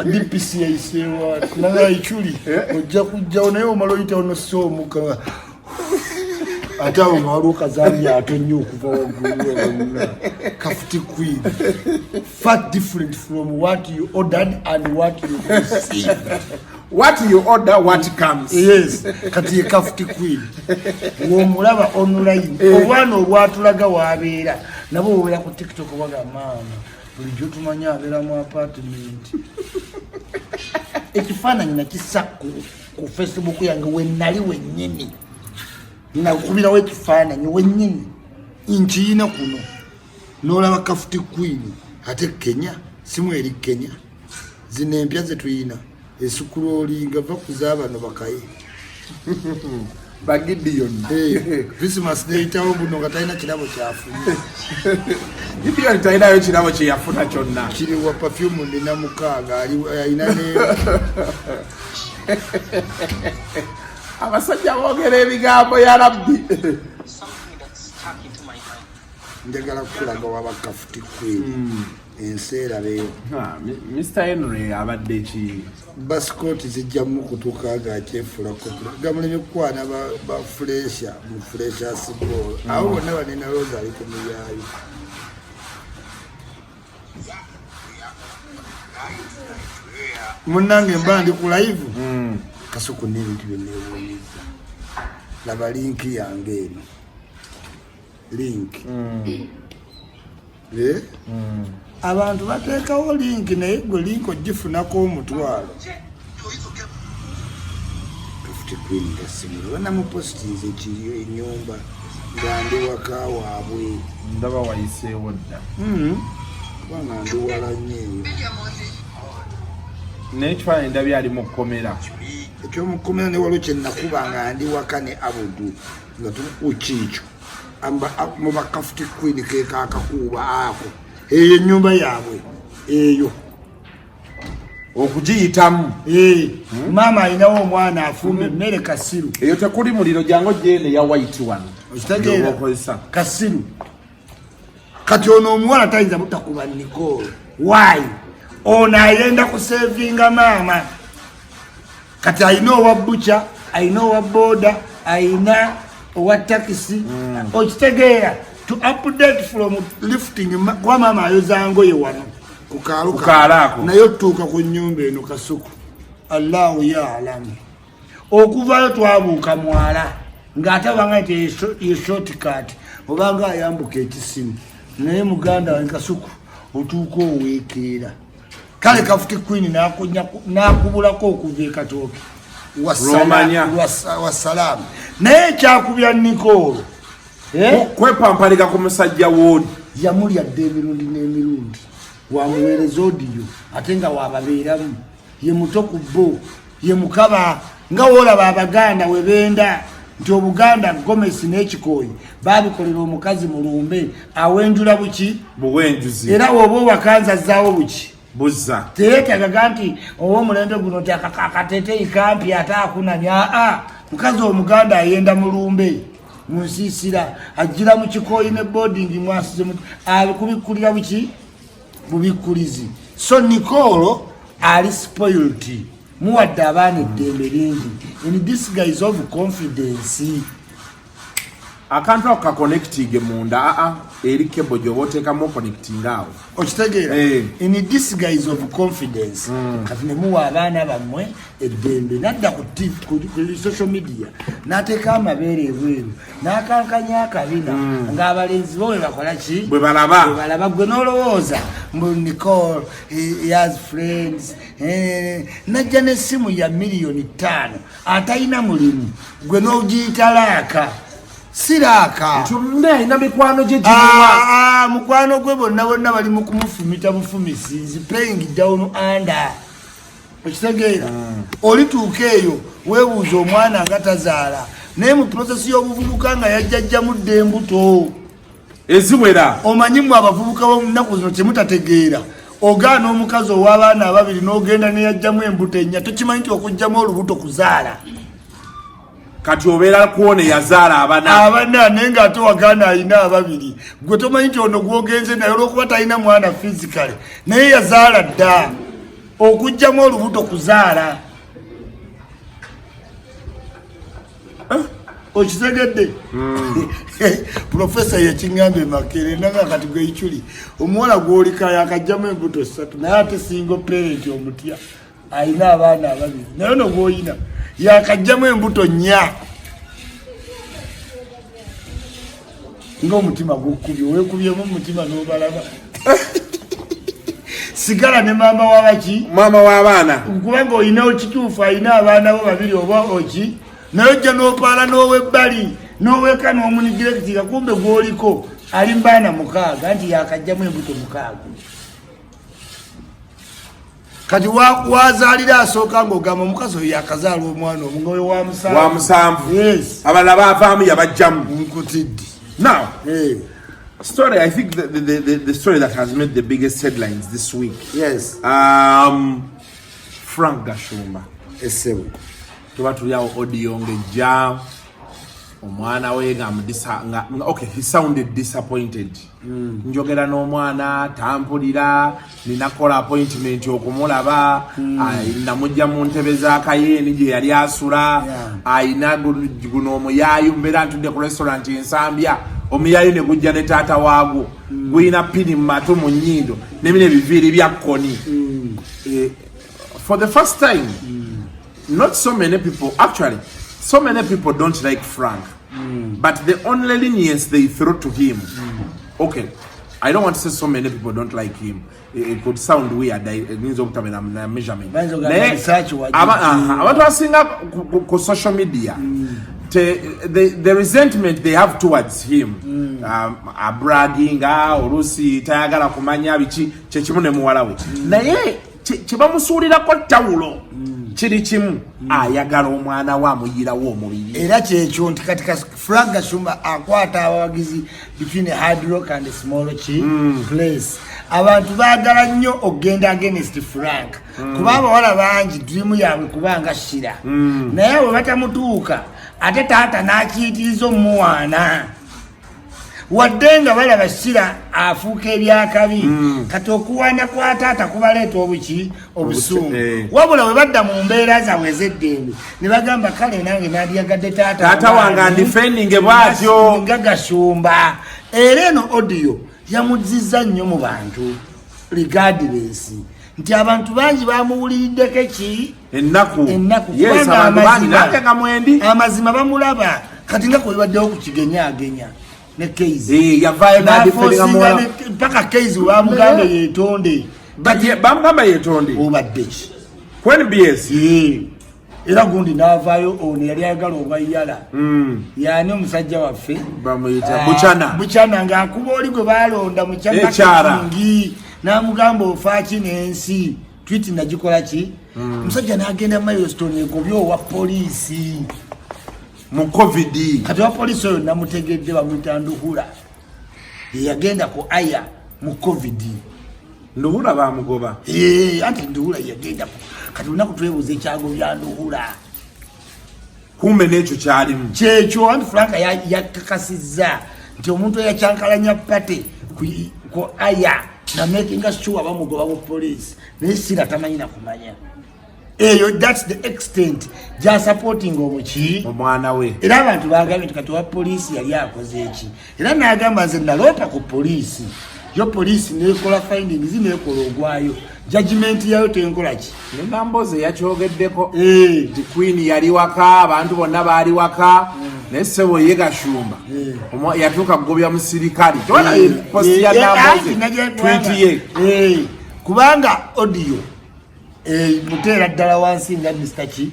DPC yayiseewa Jajja Ichuli ojja kujjawo naye omala oyita ono soomuka ate awo nga waliwo kazambi atonnya okuva waggulu Kafuti Queen far different from what you ordered and what you received. What you order, what comes. Yes, kati ye Kafuti Queen. Womulaba online. Obwana obwatulaga wabeera. Nabo obeera ku TikTok waga maama. Bulijjo tumanya abeera mu apartment. Ekifaananyi nakisa ku Facebook yange wennali wennyini. Nakubirawo ekifaananyi wennyini. Nkiina kuno. N'olaba Kafuti Queen. Ate Kenya. Simu eri Kenya. Zino empya ze tuyina. Esukulolinga va kuzaaba no bakaye Gideon Christmas day tawo buno nga talina kirabo kyafunye Gideon talinayo kirabo kye yafuna kyonna kiri wa perfume ndina mukaaga alina ne abasajja boogera ebigambo ya Rabbi njagala kukulaga waba Kafuti Queen enseera leero Mr. Henry abadde ki basikoti zijjamu kutuuka gakyefulako gamulemye kukwana ba fresha mu fresha sibolo awo bonna banena Rosa ali ku muyaayo munnange mba ndi ku live Kasuku n'ebintu byenneewuunyizza laba linki yange eno link abantu bateekawo link naye gwe link ogifunako omutwalo Kafuti Queen gasimiro banamupositiza ekiriyo ennyumba nga ndi waka waabwe ndaba wayiseewo dda kubanga ndi wala nnyo eyo n'ekifaananyi ndabye ali mu kkomera ekyomukomera ne waliwo kye nakuba nga ndi waka ne Abudu nga tukukiikyo mu ba Kafuti Queen keekaakakuuba ako eyo ennyumba yaabwe eyo okugiyitamu maama alinawo omwana afumba emmere Kasiru eyo tekuli muliro jango gyene ya white one okitegeera Kasiru kati ono omuwala tayinza butakuba Nicole why ono ayenda kusevinga maama kati alina owa bucha alina owa boda alina owa takisi okitegeera to update from lifting kwa mama ayozango ye wano kukaalaako nayo tuuka ku nnyumba eno Kasuku Allahu ya alamu okuvayo twabuuka mwala ng'ate banga nti ye shortcut obanga ayambuka ekisimu naye muganda wange Kasuku otuuka oweekeera kale Kafuti Queen n'akubulako okuva ekatooke wasalaamu naye kyakubya Nicole kwepampalika ku musajja woodi yamulyadde emirundi n'emirundi wamuweereza odiyo ate nga wababeeramu ye muto ku bo ye mukaba nga woolaba Abaganda we benda nti Obuganda Gomesi n'Ekikooyi baabikolera omukazi mu lumbe awenjula buki buwenjuzi era woba owakanzazzaawo buki buzza teyeetagaga nti ow'omulembe guno ti akateeteeyi kampi ate akunanya mukazi Omuganda ayenda mu lumbe mu nsiisira ajjira mu Kikooyi ne boarding mwasize abikubikkulira buki bubikkulizi so Nicole ali spoiled muwadde abaana eddembe lingi in disguise of confidence akantu ako kakonectinge munda eri kebo gyoba oteekamu connecting awo okitegeera in disguise of confidence kati ne muwa abaana bammwe eddembe nadda ku social media n'ateeka amabeere ebweru n'akankanya akabina ng'abalenzi bo bwe bakola ki bwe balaba gwe n'olowooza mbu Nicole he has friends najja n'essimu ya $5,000,000 atalina mulimu gwe n'ogiyita laaka siraka tumne ina mikwano je mukwano gwe bonna bali mu kumufumita bufumisi playing down under okitegeera olituuka eyo weebuuza omwana nga tazaala naye mu process y'obuvubuka nga yajjajjamu dde embuto eziwera omanyimu abavubuka b'omunaku zino kyemutategeera ogaana omukazi ow'abaana ababiri n'ogenda neyajjamu embuto ennya tokimanyi nti okugjamu olubuto kuzaala kati obeera kuone yazaala abana naye ng'ate wagaana alina ababiri gwe tomanyi nti ono gwogenze naye olw'okuba talina mwana physically naye yazaala dda okugjamu olubuto kuzaala okitegedde Profesa yakiŋŋambe Makere nanga kati gwe Ichuli omuwala gw'olika yakajjamu embuto 3 naye ate single parent omutya alina abaana ababiri naye ono gw'oyina yakajjamu embuto 4 ng'omutima gukubye weekubyemu omutima n'obalaba sigala ne maama wabaki maama w'abaana kubanga olina okituufu alina abaana bo babiri oba oki naye ojja n'opaala n'ow'ebbali n'oweeka n'omunigirekitika kumbe gw'oliko ali mbaana 6 nti yakajjamu embuto 6 kati wazaalira asooka ng'ogamba omukazi oyo yakazaala omwana omugoyo wa 7 yes abalala baavaamu yabajjamu nkutidde now story I think the story that has made the biggest headlines this week yes Frank Gashumba esebo tuba tuliawo audio ngejja omwana we nga okay he sounded disappointed njogera n'omwana tampulira ninakola appointment okumulaba namujja mu ntebe z'akayeeni gye yali asula ayina guno omuyaayu mbeera ntudde ku restaurant ensambya omuyaayu ne gujja ne taata waagwo guyina pini mu matu mu nnyindo nebina ebiviiri bya kkoni for the first time not so many people actually so many people don't like Frank but the only lenience they throw to him okay I don't want to say so many people don't like him it could sound weird it means okutamena measurement abantu asinga ku social media the resentment they have towards him bragging olusi tayagala kumanya biki kyekimu ne muwala we naye kyebamusuulirako tawulo kiri kimu ayagala omwana we amuyirawo omubiri era kyekyo nti kati Frank Gashumba akwata abawagizi between hard rock and small place abantu baagala nnyo ogenda against Frank kuba abawala bangi dream yaabwe kubanga shira naye bwe batamutuuka ate taata n'akiyitiriza omuwaana wadde nga balaba shira afuuka ebyakabi kati okuwaana kwa taata kubaleeta obuki obusungu wabula bwe badda mu mbeera zaabwe ez'eddembe ne bagamba kale nange nandyagadde taata wange andifendinge bwatyo nga Gashumba era eno audio yamuzizza nnyo mu bantu regardless nti abantu bangi bamuwuliriddeko ki ennaku amazima bamulaba kati nga kwebaddewo ku kigenyaagenya ne Keizi paka Keizi bamugamba yeetonde bamugamba yeetonde obadde ki kwen BS era gundi n'avaayo ono yali ayagala obayala yaani omusajja waffe bamuyita Buchana ng'akuba oli gwe baalonda mukyanakingi namugamba ofaaki n'ensi tweet nagikola ki musajja n'agenda milestone egobyo wa poliisi mu covid kati wa poliisi oyo namutegedde bamuyita Nduhura yagenda ku aya mu covid Nduhura bamugoba anti Nduhura yagenda kati lunaku twebuuza ekyago bya Nduhura kumbe n'ekyo kyalimu kyekyo anti Franka yakakasizza nti omuntu eyakyankalanya pate ku aya na making sure bamugoba mu police naye sira tamanyi na kumanya eyo that's the extent ja supporting omuki omwana we era abantu bagambye nti kati wa police yali akoze eki era n'agamba nze nalota ku police yo police nekola findings nekola ogwayo judgment yayo tenkola ki nemamboze yakyogeddeko the queen yali waka abantu bonna baali waka nesebo ye Gashumba yatuuka kugobya musirikali tobana posti ya namboze tweet ye kubanga audio mutera ddala wansi nga Mr. Chi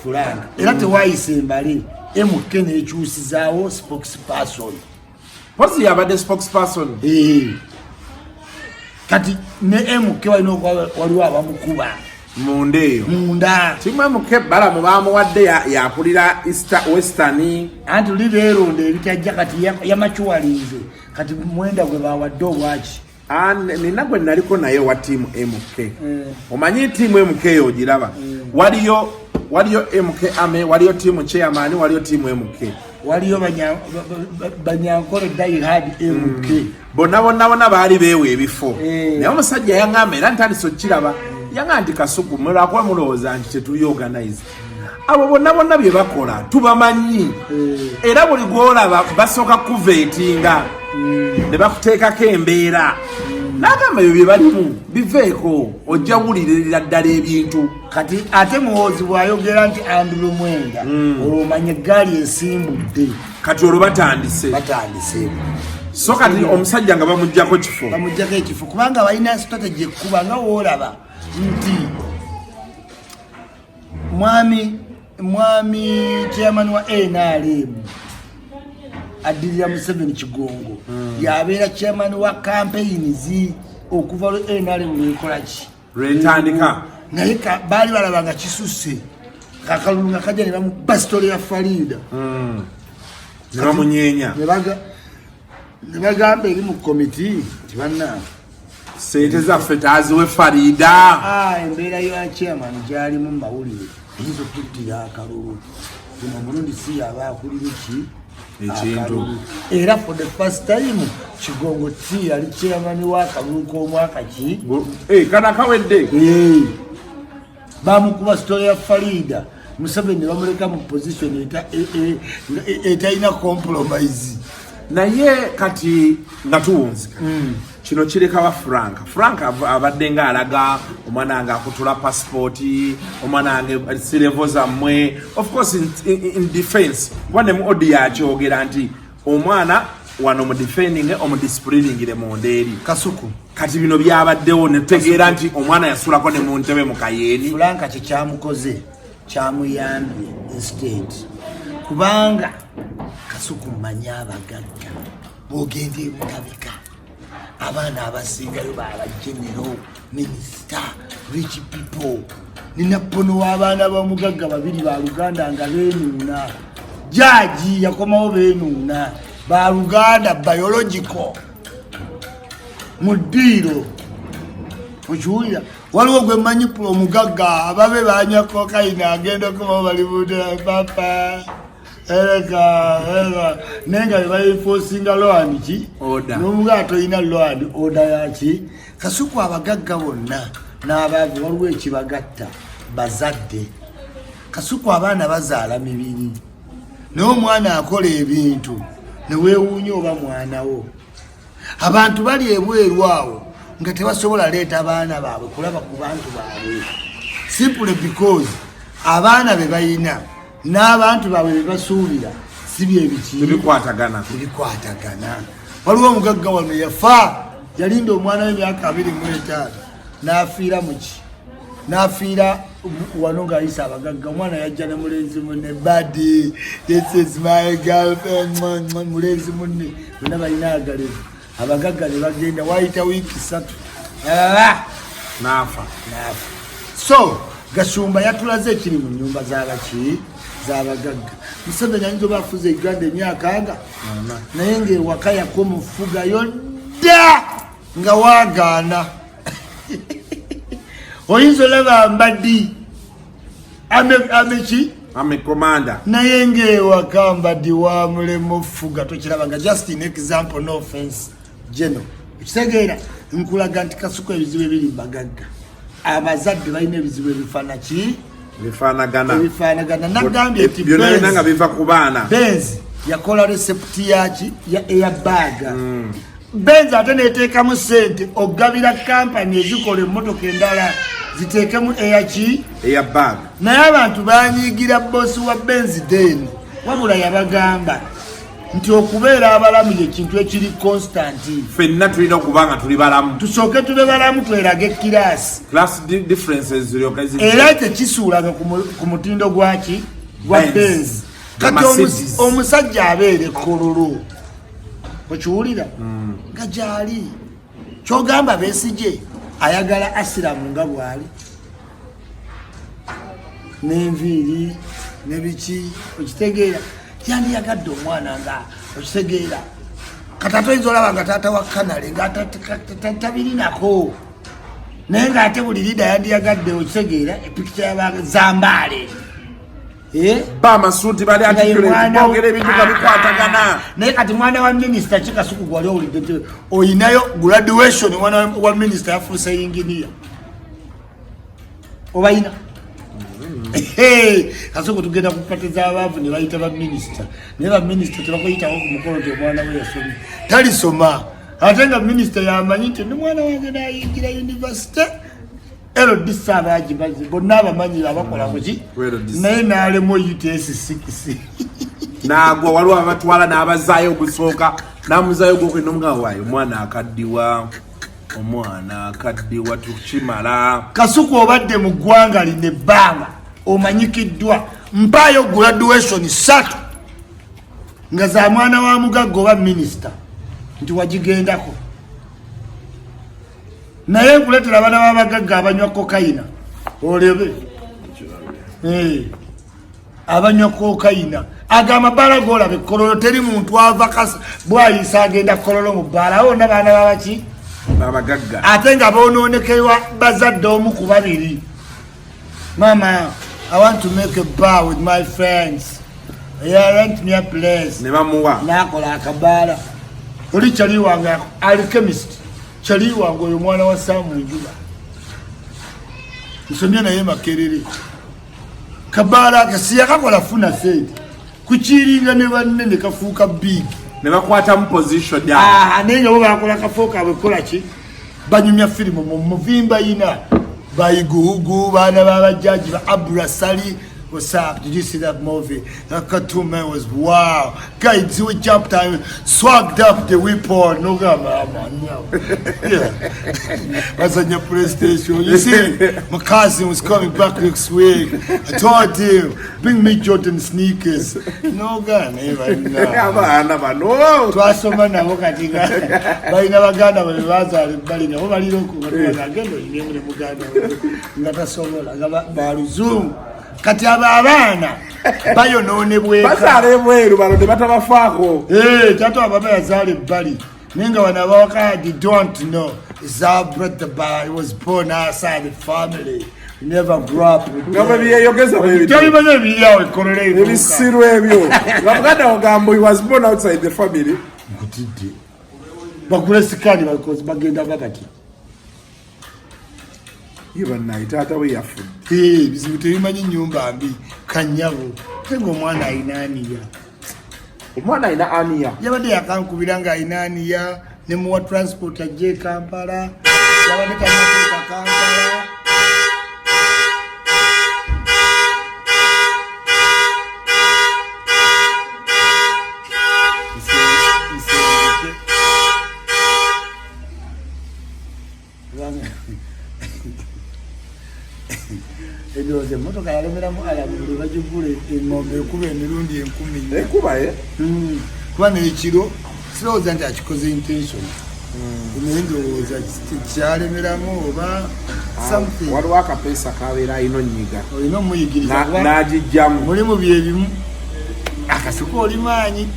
Fulanga era tewayise mbale MK nekyusizaawo spokesperson posti yabadde spokesperson kati ne MK waliwo abamukuba mundeyo munda timwe MK balamu bamuwadde yakulira western anti libeeronda ebitajja kati yamachuwalinze kati mwenda gwe bawadde obwaki nina gwe naliko naye wa tiimu MK omanyi tiimu MK ogiraba waliyo MK ame waliyo tiimu chairman waliyo tiimu MK waliyo banyankole daihad MK bonna baali beewa ebifo naye omusajja yaŋŋamba era ntandise okiraba yaŋŋamba nti Kasuku mulwakuba mulowooza nti tetuli organize abo bonna bye bakola tubamanyi era buli gwolaba basooka kuveetinga ne bakuteekako embeera n'agamba ebyo bye balimu biveeko ojja wulirira ddala ebintu kati ate muwoozi bw'ayogera nti Andrew Mwenga olwomanya eggaali esimbudde kati olwo batandise so kati omusajja nga bamuggyako ekifo kubanga balina strategy ekkuba nga woolaba nti mwami chairman wa NRM addirira Museveni Kigongo yabeera chairman wa campaigns okuva lo NRM lwekola ki lwetandika naye baali balaba nga kisusse kakalulu nga kajja ne bamuba story ya Farida ne bamunyeenya ne bagamba eri mu komiti nti bannange sente zaffe taziwe Farida embeera ya chairman gyalimu mu mawulire eyinza okututtira akalulu kuno omulundi si yaba akulira ki ekintu era for the first time Kigongo ti yali chairman wa akalulu k'omwaka ki kana kawedde bamukuba story ya Farida Museveni bamuleka mu position etalina compromise naye kati nga tuwunzika kino kireka wa Frank abadde nga alaga omwana nga akutula passporti omwana nga sirevo zammwe of course in defense wane mu audio akyogera nti omwana wano mu defending omu disciplining mu ndeeri Kasuku kati bino byabaddewo ne tutegeera nti omwana yasulako ne mu ntebe mu kayeeni Frank kikyamukoze kyamuyambye instead kubanga Kasuku manya abagagga bogende mutabika abaana abasingayo babagenero minisita rich people nina pono w'abaana b'omugagga babiri ba Luganda nga beenuuna jaji yakomawo beenuuna ba Luganda biological mudiro okiwulira waliwo gwe manyi omugagga ababe banya kokaina agenda okumawo bali budde papa Erega nenga bayifosinga loan ki n'omugato ina loan order yaki Kasuku abagagga bonna n'abavu waliwo ekibagatta bazadde Kasuku abaana bazaala mibiri n'omwana akola ebintu ne weewuunya oba mwanawo abantu bali ebweru awo nga tebasobola leeta abaana baabwe kulaba ku bantu baabwe simply because abaana be bayina n'abantu baabwe bebasuubira si bikwatagana waliwo omugagga wano yafa yalinda omwana w'emyaka 25 n'afiira muki n'afiira wano ng'ayisa abagagga omwana yajja ne mulenzi munne badi this is my girlfriend mulenzi munne bonna balina agalezi abagagga ne bagenda wayita wiiki 3 nafa. So Gashumba yatulaze ekiri mu nyumba z'abagagga. Museveni ayinza bafuze Uganda emyaka nga naye ng'ewaka yakomufuga yodda nga waagaana. Oyinza olaba Mbaddi ameki amekomanda naye ng'ewaka Mbaddi wa mulema ofuga tokiraba nga just in example no offense geno ekitegeera nkulaga nti Kasuku ebizibu ebiri bagagga abazadde balina ebizibu bifaanagana nagambye nti byonna nga biva ku baana. Benz yakola resepti yaki ya airbag. Benz ate neteekamu sente ogabira kampani ezikola emmotoka endala ziteekemu airbag. Naye abantu banyiigira boosi wa Benz deni wabula yabagamba nti okubeera abalamu yekintu ekiri constant. Ffenna tulina okuba nga tuli balamu. Tusooke tube balamu twerage kiraasi. Class differences ziryoka ziri. Era tekisuulanga ku mutindo gwa Benz. Kati omusajja abeere kololo. Okiwulira? Nga gyali. Kyogamba Besigye ayagala asiramu nga bwali. N'enviiri n'ebiki okitegeera. Yandiyagadde omwana nga okitegeera kati atoyinza olaba nga taata wa kanale nga tabirinako naye ng'ate buli lida yandiyagadde okitegeera epikica y'abazambaale bamasuuti bali atibongera ebintu nga bikwatagana. Naye kati mwana wa minisita Kasuku gwali owulidde nti oyinayo graduation mwana wa minisita yafuuse inginiya obayina. Kasuku tugenda kupateza abavu ne bayita ba minisita. Naye ba minisita tebakuyitawo ku mukolo nti omwana we yasomye. Talisoma. Ate nga minisita yamanyi nti mwana wange nayingira university. LDC abagibazi bonna abamanyi abakola kuki. Naye n'alemu UTS 6. Nagwa waliwo abatwala n'abazaayo ogusooka n'amuzaayo gw'okwenda omugabo waayo omwana akaddiwa tukimala. Kasuku obadde mu ggwanga lino ebbanga omanyikiddwa mpaayo graduation 3 nga za mwana wa mugagga oba minisita nti wagigendako. Naye nkuleetera abaana b'abagagga abanywa kokayina olebe abanywa kokayina agamba bbaala g'olaba ekkololo teri muntu ava bwayisa agenda kololo mu bbaala wonna baana babaki abagagga ate nga boonoonekerwa bazadde omu ku babiri. Mama, I want to make a bar with my friends. Rent me a place. Nebamuwa. Nakola akabaala. Oli chali wange alchemist. Chali wange oyo mwana wa Samu Njuba. Nsomye naye Makerere. Kabaala kasiya kakola funa sente. Kuchiringa ne banne ne kafuuka big. Ne bakwata mu position ya. Nenga bo bakola kafuuka abekola ki? Banyumya firimu mu muvimba yina. Baigugu, Bana Baba Judge, Abra Sali. What's up? Did you see that movie? That cartoon man was wow. Guy, do a jump time, swagged up the weapon. No, man. Yeah. That's on your PlayStation. You see, my cousin was coming back next week. I told him, bring me Jordan sneakers. No, gun, even no. Twice a man, I walk at you. But I never got a Raza and Balina. Over you again, you name the Muganda. Not a solo, I got Zoom. Kati abaana bayonoonebweka basaale bweru bano tebatabafaako tato ababa yazaale bali ninga wana bawakadi don't know is our brother by was born outside the family. We never grew up ngaba biyeyogeza bwebitu talimanyi ebiriawo ekolole ebisiru ebyo ngabuganda ogambo he was born outside the family nkutidde bagula sikali bagenda babati Ibana taata we yafudde. Bizibu tebimanyi nyumba mbi kanyabo. Tengo omwana ayina aniya. Omwana ayina aniya. Yabadde yakankubira nga ayina aniya ne muwa transport ajje Kampala. Yabadde kanaka Kampala. Edoze motoka yalemera mu alabulu bajugule engombe kuba emirundi 10. Ekuba kuba n'ekiro siroza nti akikoze intention Ndowooza kyalemeramu oba something. Waliwo akapeesa kabeera ino nnyiga. Olina omuyigiriza n'agijjamu. Mulimu bye bimu. Akasuku oli maanyi.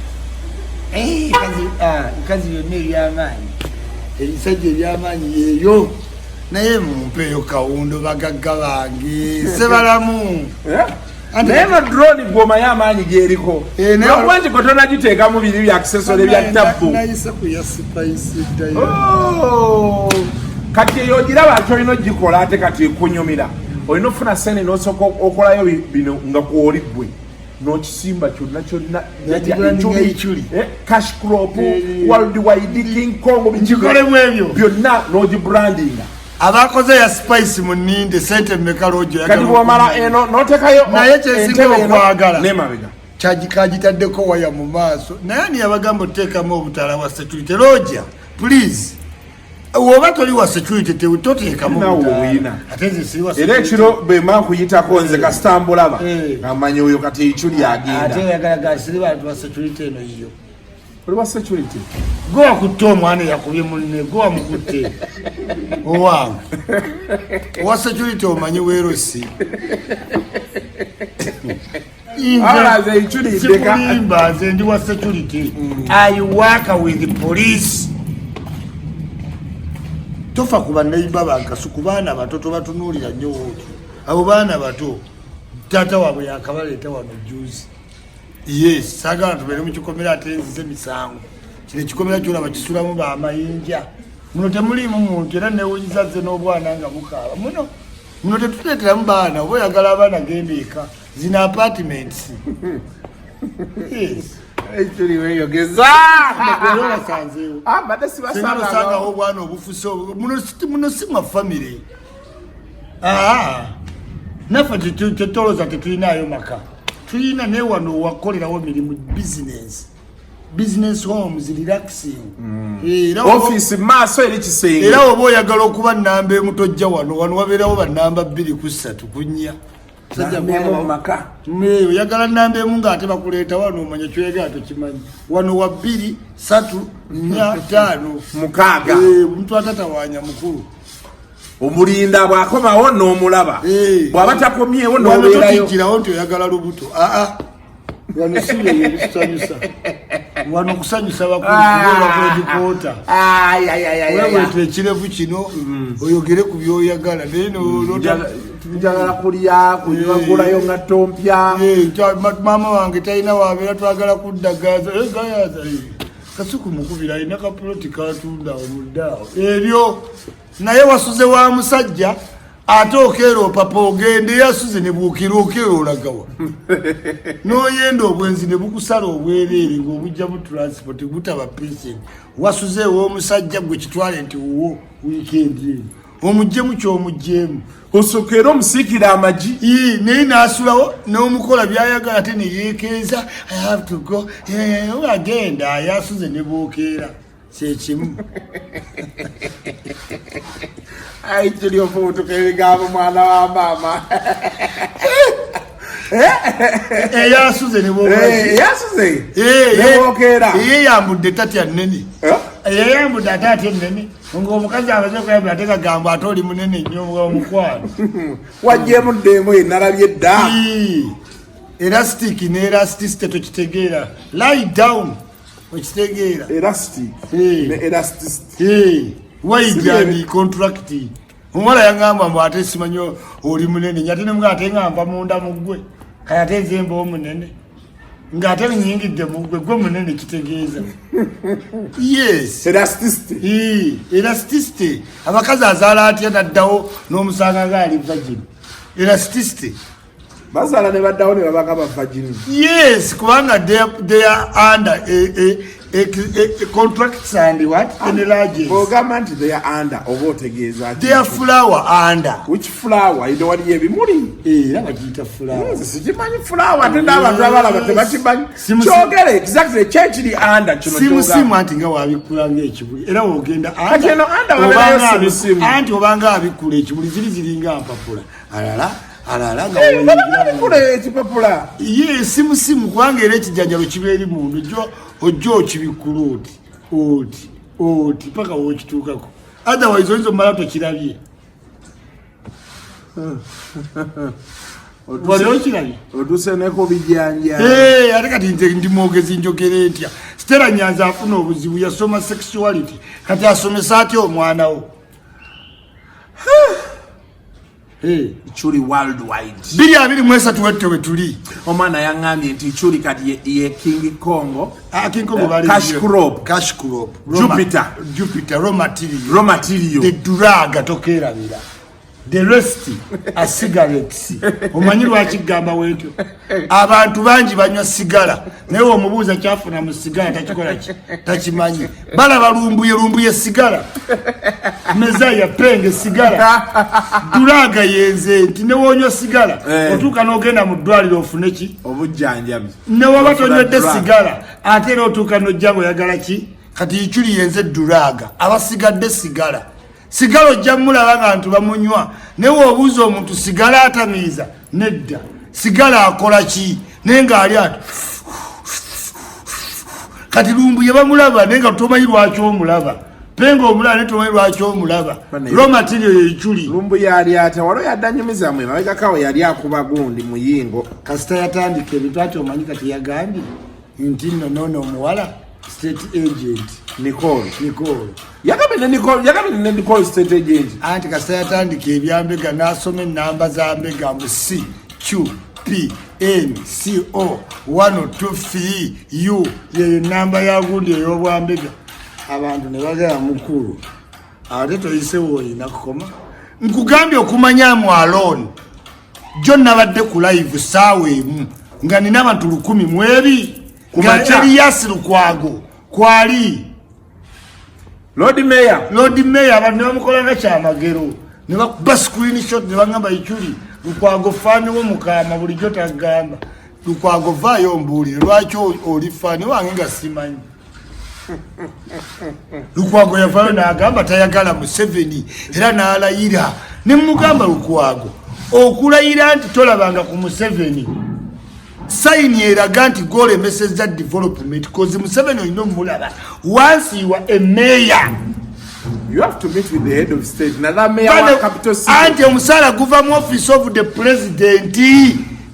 Nkazi yonna ebyamaanyi. Ebisajja ebyamaanyi yeeyo. Naye mumpeeyo kawundo bagagga bange. Sebalamu. Naye no drone gwomaye amaanyi geriko. Nakuba nti kotona giteekamu biri bya accessory bya tabbu. Nayise kuya spice dayo. Kati eyo ogiraba ati olina ogikola ate kati ekunyumira. Olina ofuna sente n'osooka okolayo bino nga kwoli ggwe. N'okisimba kyonna Jajja Ichuli. Cash crop, worldwide, King Kong, bikolemu ebyo. Byonna n'ogibrandinga. Abakoze ya spice muninde sente mmeka rojo kati bwomala eno notekayo naye kyesinga okwagala nemabega kagitaddeko waya mu maaso naye ni abagamba oteekamu obutala wa security roja please woba toli wa security toteekamu obutala ate nze siri wa security era ekiro bwema nkuyitako nze kasitambulaba amanyi oyo kati Ichuli agenda ate oyagala siri bantu wa security eno yiyo oli wa security gowa kutte omwana yakubye munne gowa mukutte owange owa security omanyi weerosi sikulimba nze ndi wa security I work with the police tofa ku bannayimba bankasuku baana bato tobatunuulira nnyo wooti abo baana bato taata waabwe yakabaleeta wano juzi yes sagala tubeere mu kikomera ate nzize misango kino ekikomera kyolaba kisulamu bamayinja muno temuliimu muntu era newunyiza ze n'obwana nga bukaaba muno tetuleeteramu baana oba oyagala abaana genda eka zina apartments yes Ichuli weyogeza basanzeewo osangawo obwana obufuse muno si mwa famire naffe tetolooza tetulinayo maka tulina ne wano wakolerawo mirimu business homes relaxing office maaso eri kisenge era oba oyagala okuba namba emu tojja wano wabeerawo bannamba 2 ku 3 ku 4 oyagala namba emu ng'ate bakuleeta wano omanya kyoyagala tokimanyi wano wa 2 3 4 5 6 omuntu atatawanya mukulu omulinda bwakomawo n'omulaba bw'aba takomyewo n'obeerayo totikirawo nti oyagala lubuto wano siyo ebisanyusa wano kusanyusa bakulukubakwedikoota weweta ekirevu kino oyogere ku byoyagala njagala kulya kunyagulayo nga tompya maama wange talina wabeera twagala kuddagaza gayaza Kasuku mukubira alina kapuloti katunda omuddaawo ebyo naye wasuze wa musajja ate okeera opapa ogende yasuze ne buukira okeera olagawa n'oyenda obwenzi ne bukusala obwereere ng'obujja mu transport butaba patient wasuze ew'omusajja gwe kitwale nti wo wiikendi eno omuggyemu ky'omuggyemu osokera omusiikira amagi naye n'asulawo n'omukola byayagala ate ne yeekeeza I have to go agenda yasuze ne bookeera kyekimu Ichuli ofuutuka ebigambo mwana wa maama eyasuze ne bookeera yeyambudde tatya nnene yeyambudde ate atya ennene ng'omukazi amaze kuyambula ate kagamba ate oli munene nnyo omukwano wajjemu ddeemu yenalabye dda elastic ne elasticity tokitegeera lie down okitegeera elastic ne elasticity waijani contract omwala yangamba mbu ate simanyi oli munene nyate ne mga ate ngamba munda mugwe kaya ate nzemba omunene ng'ate nyingidde mugwe gwe munene kitegeeza yes elasticity abakazi azaala atya naddawo n'omusanga ngaali vagin elasticity bazaala ne baddawo ne babaka bavagin yes kubanga they are under contracts and what enlarges government they are under oba otegeeza they are flower under which flower ido wali ebimuli era bagiyita flower sikimanyi flower ate n'abantu abalaba tebakimanyi kyogere exactly kyekiri under kino simu anti nga wabikula ng'ekibuli era wogenda kati eno under wabeerayo simu anti obanga abikula ekibuli ziringa mpapula alala nga wabikula ekipapula simu kubanga era ekijjanjalo kiba eri mundu ojja okibikula oti oti paka wokituukako otherwise oyinza omala tokirabye wali okirabye otuseneko bijanja ate kati nze ndi mwogezi njogere ntya Stella Nyanzi afuna obuzibu yasoma sexuality kati asomesa atya omwana wo Ichuli worldwide 2023 wette we tuli omwana yangambye nti Ichuli kati ye King Kongo King Kongo bali cash crop Jupiter raw material the drug tokerabira the rest are cigarettes omanyi lwaki gamba wetyo abantu bangi banywa sigala naye omubuuza kyafuna mu sigala takikola ki takimanyi balaba lumbuye sigala meza ya penge sigala duraga yenze nti ne wonywa sigala otuuka n'ogenda mu ddwaliro ofune ki obujjanjabi ne waba tonywedde sigala ate era otuuka n'ojja ng'oyagala ki kati Ichuli yenze duraga abasigadde sigala ojja mulaba nga ntu bamunywa newe obuuza omuntu sigala atamiiza nedda sigala akola ki naye ng'ali ati kati lumbuye bamulaba naye nga tomanyi lwaki omulaba penga omulaba ne tomanyi lwaki omulaba raw material ye Ichuli lumbuye ali ate walo yaddanyumiza mwe mabegakawo yali akuba gundi muyingo kasita yatandika ebintu ati omanyi kati yagambye nti nno omuwala state agent Nicole yagambye ne Nicole state agent anti kasita yatandika ebyambega n'asoma ennamba za mbega mu C Q P N C O 123 U yeyo namba ya gundi ey'obwambega abantu ne bagala mukulu ate toyise woyina kukoma nkugambye okumanyaamu alone John nabadde ku live saawa emu nga nina abantu 100 nga Elias Lukwago kwali Lord Mayor abantu bamukola nga kyamagero ne bakuba screenshot ne bagamba Ichuli Lukwago fani wo mukama bulijjo tagamba Lukwago vaayo mbuulire lwaki oli fani wange nga simanyi Lukwago yavaayo n'agamba tayagala Museveni era n'alayira ne mugamba Lukwago okulayira nti tolabanga ku Museveni sign eraga nti golemeseza development cause Museveni olina omulaba once you are a mayor you have to meet with the head of state na mayor wa capital city anti omusala guva mu office of the president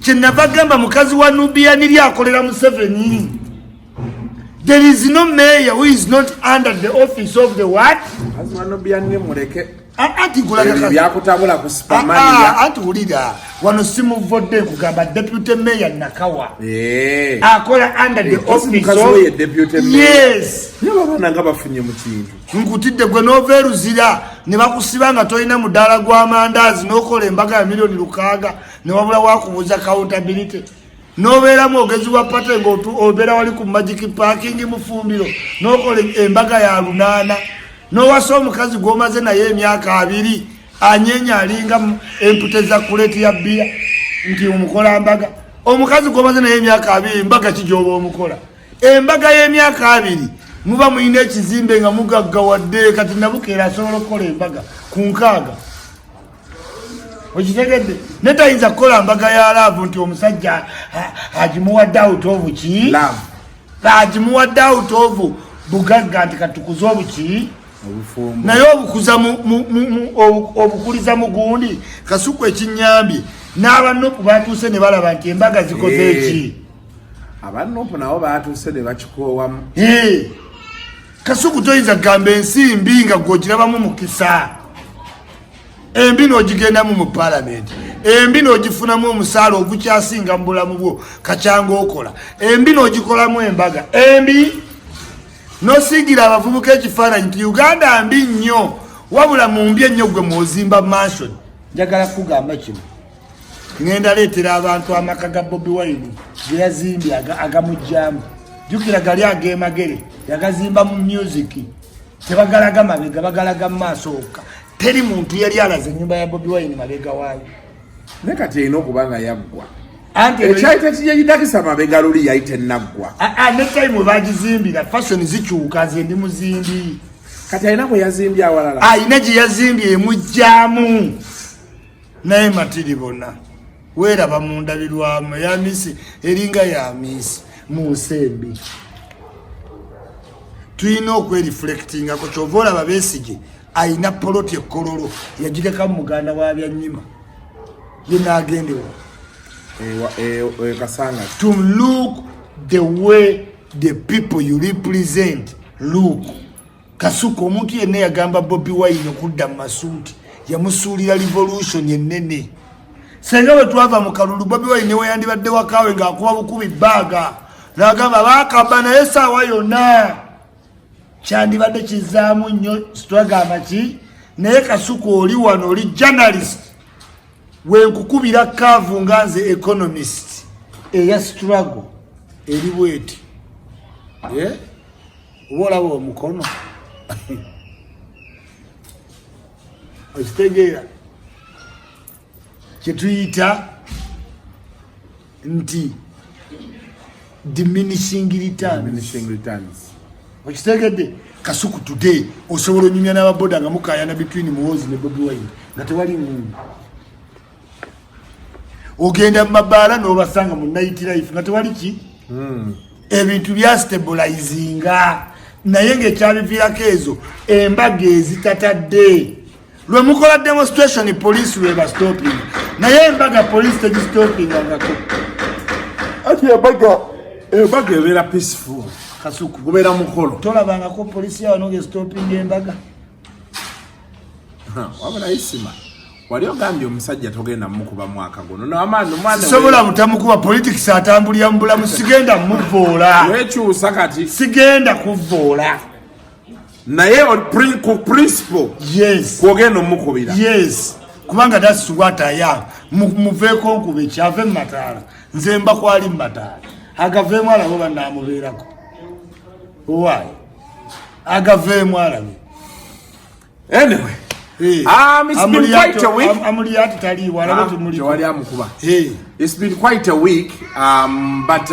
kyenava gamba mukazi wa Nubia nili akolera Museveni there is no mayor who is not under the office of the what mukazi wa Nubia ne muleke anti gulaga byakutabula ku supermania anti ulida wano simu vodde kugamba deputy mayor Nakawa akola under the office of deputy mayor yes yabana nga bafunye mu kintu nkutidde gwe noveruzira ne bakusibanga toyina mudala gwa mandazi nokola embaga ya milioni 600 ne wabula wakubuza accountability nobeera mwogezi wa pate ng'obeera wali ku magic parking mufumbiro nokola embaga ya 8 nowasa omukazi gwomaze naye emyaka 2 anyenya alinga empute za kuleti ya bia nti omukola mbaga omukazi gwomaze naye emyaka 2 mbaga kijoba omukola embaga y'emyaka 2 muba muyina ekizimbe nga mugaggawadde kati nabukeera asobola okukola embaga ku nkaaga okitegedde netayinza kukola mbaga ya laavu nti omusajja agimuwadde out of ki agimuwadde out of bugagga nti katukuza obuki naye obukuza obukuliza mugundi Kasuku ekinyambye n'abanopu batuuse ne balaba nti embaga zikoze eki abanopu nabo batuuse ne bakikoowamu Kasuku toyinza kugamba ensimbi nga gwogirabamu mukisa embi n'ogigendamu mu parliament embi n'ogifunamu omusaala ogukyasinga mu bulamu bwo kakyanga okola embi n'ogikolamu embaga embi nosigira abavubuka ekifaananyi nti Uganda mbi nnyo wabula mu mbi ennyo gwe mwozimba mansion njagala kugamba kino ngenda leetera abantu amaka ga Bobi Wine ge yazimbye agamujjamu jukira gali agemagere yagazimba mu music tebagalaga mabega bagalaga mu maaso okka teri muntu yali alaze ennyumba ya Bobi Wine mabega waayo ne kati erina okubanga yaggwa ekyaita kijegidakisa mabega luli yaite naggwa ne time bagizimbira fashion zikyuka nze ndi muzimbi kati alina kwe yazimbye awalala alina gye yazimbye emujjamu naye matiri bonna weeraba mu ndabirwamu ya misi eringa ya misi mu nsembi tulina okwereflectinga ko kyova olaba Besigye ayina poloti ekololo yagireka mu muganda wa Byanyima ye n'agendewa to look the way the people you represent look. Kasuku omuntu yenna yagamba Bobi Wine okudda mu masuuti yamusuulira revolution ennene. Senga bwe twava mu kalulu Bobi Wine we yandibadde wakaawe ng'akuba bukubi bbaaga n'agamba baakaba naye saawa yonna kyandibadde kizaamu nnyo struggle ki naye Kasuku oli wano oli journalist wenkukubira kaavu nga nze economist eya struggle eri bweti oba olaba omukono okitegeera kyetuyita nti diminishing returns. Okitegedde Kasuku today osobola onyumya n'ababoda nga mukayana between Muhoozi ne Bobi Wine nga tewali ngumbi. Ogenda mu mabaala n'obasanga mu night life nga tewali ki ebintu bya stabilizinga naye ng'ekyabiviirako ezo embaga ezitatadde lwe mukola demonstration police lweba stopping naye embaga police tegistopingangako ati embaga ebeera peaceful. Kasuku kubeera mukolo tolabangako polisi yawo noge stopping embaga wabula Isma wali ogambye omusajja togenda mukuba mwaka guno n'amaanyi omwana sobola mutamukuba politics atambulira mu bulamu sigenda muvoola wekyusa kati sigenda kuvoola naye ku principle yes kwogenda omukubira yes kubanga that's what I am muveeko nkube kyave mu Mataala nze mba kwali mu Mataala agaveemu alabo banaamubeerako why agaveemu alabo anyway it's been quite a week. Amuliyati taliwo alabo tumuli wali amukuba it's been quite a week but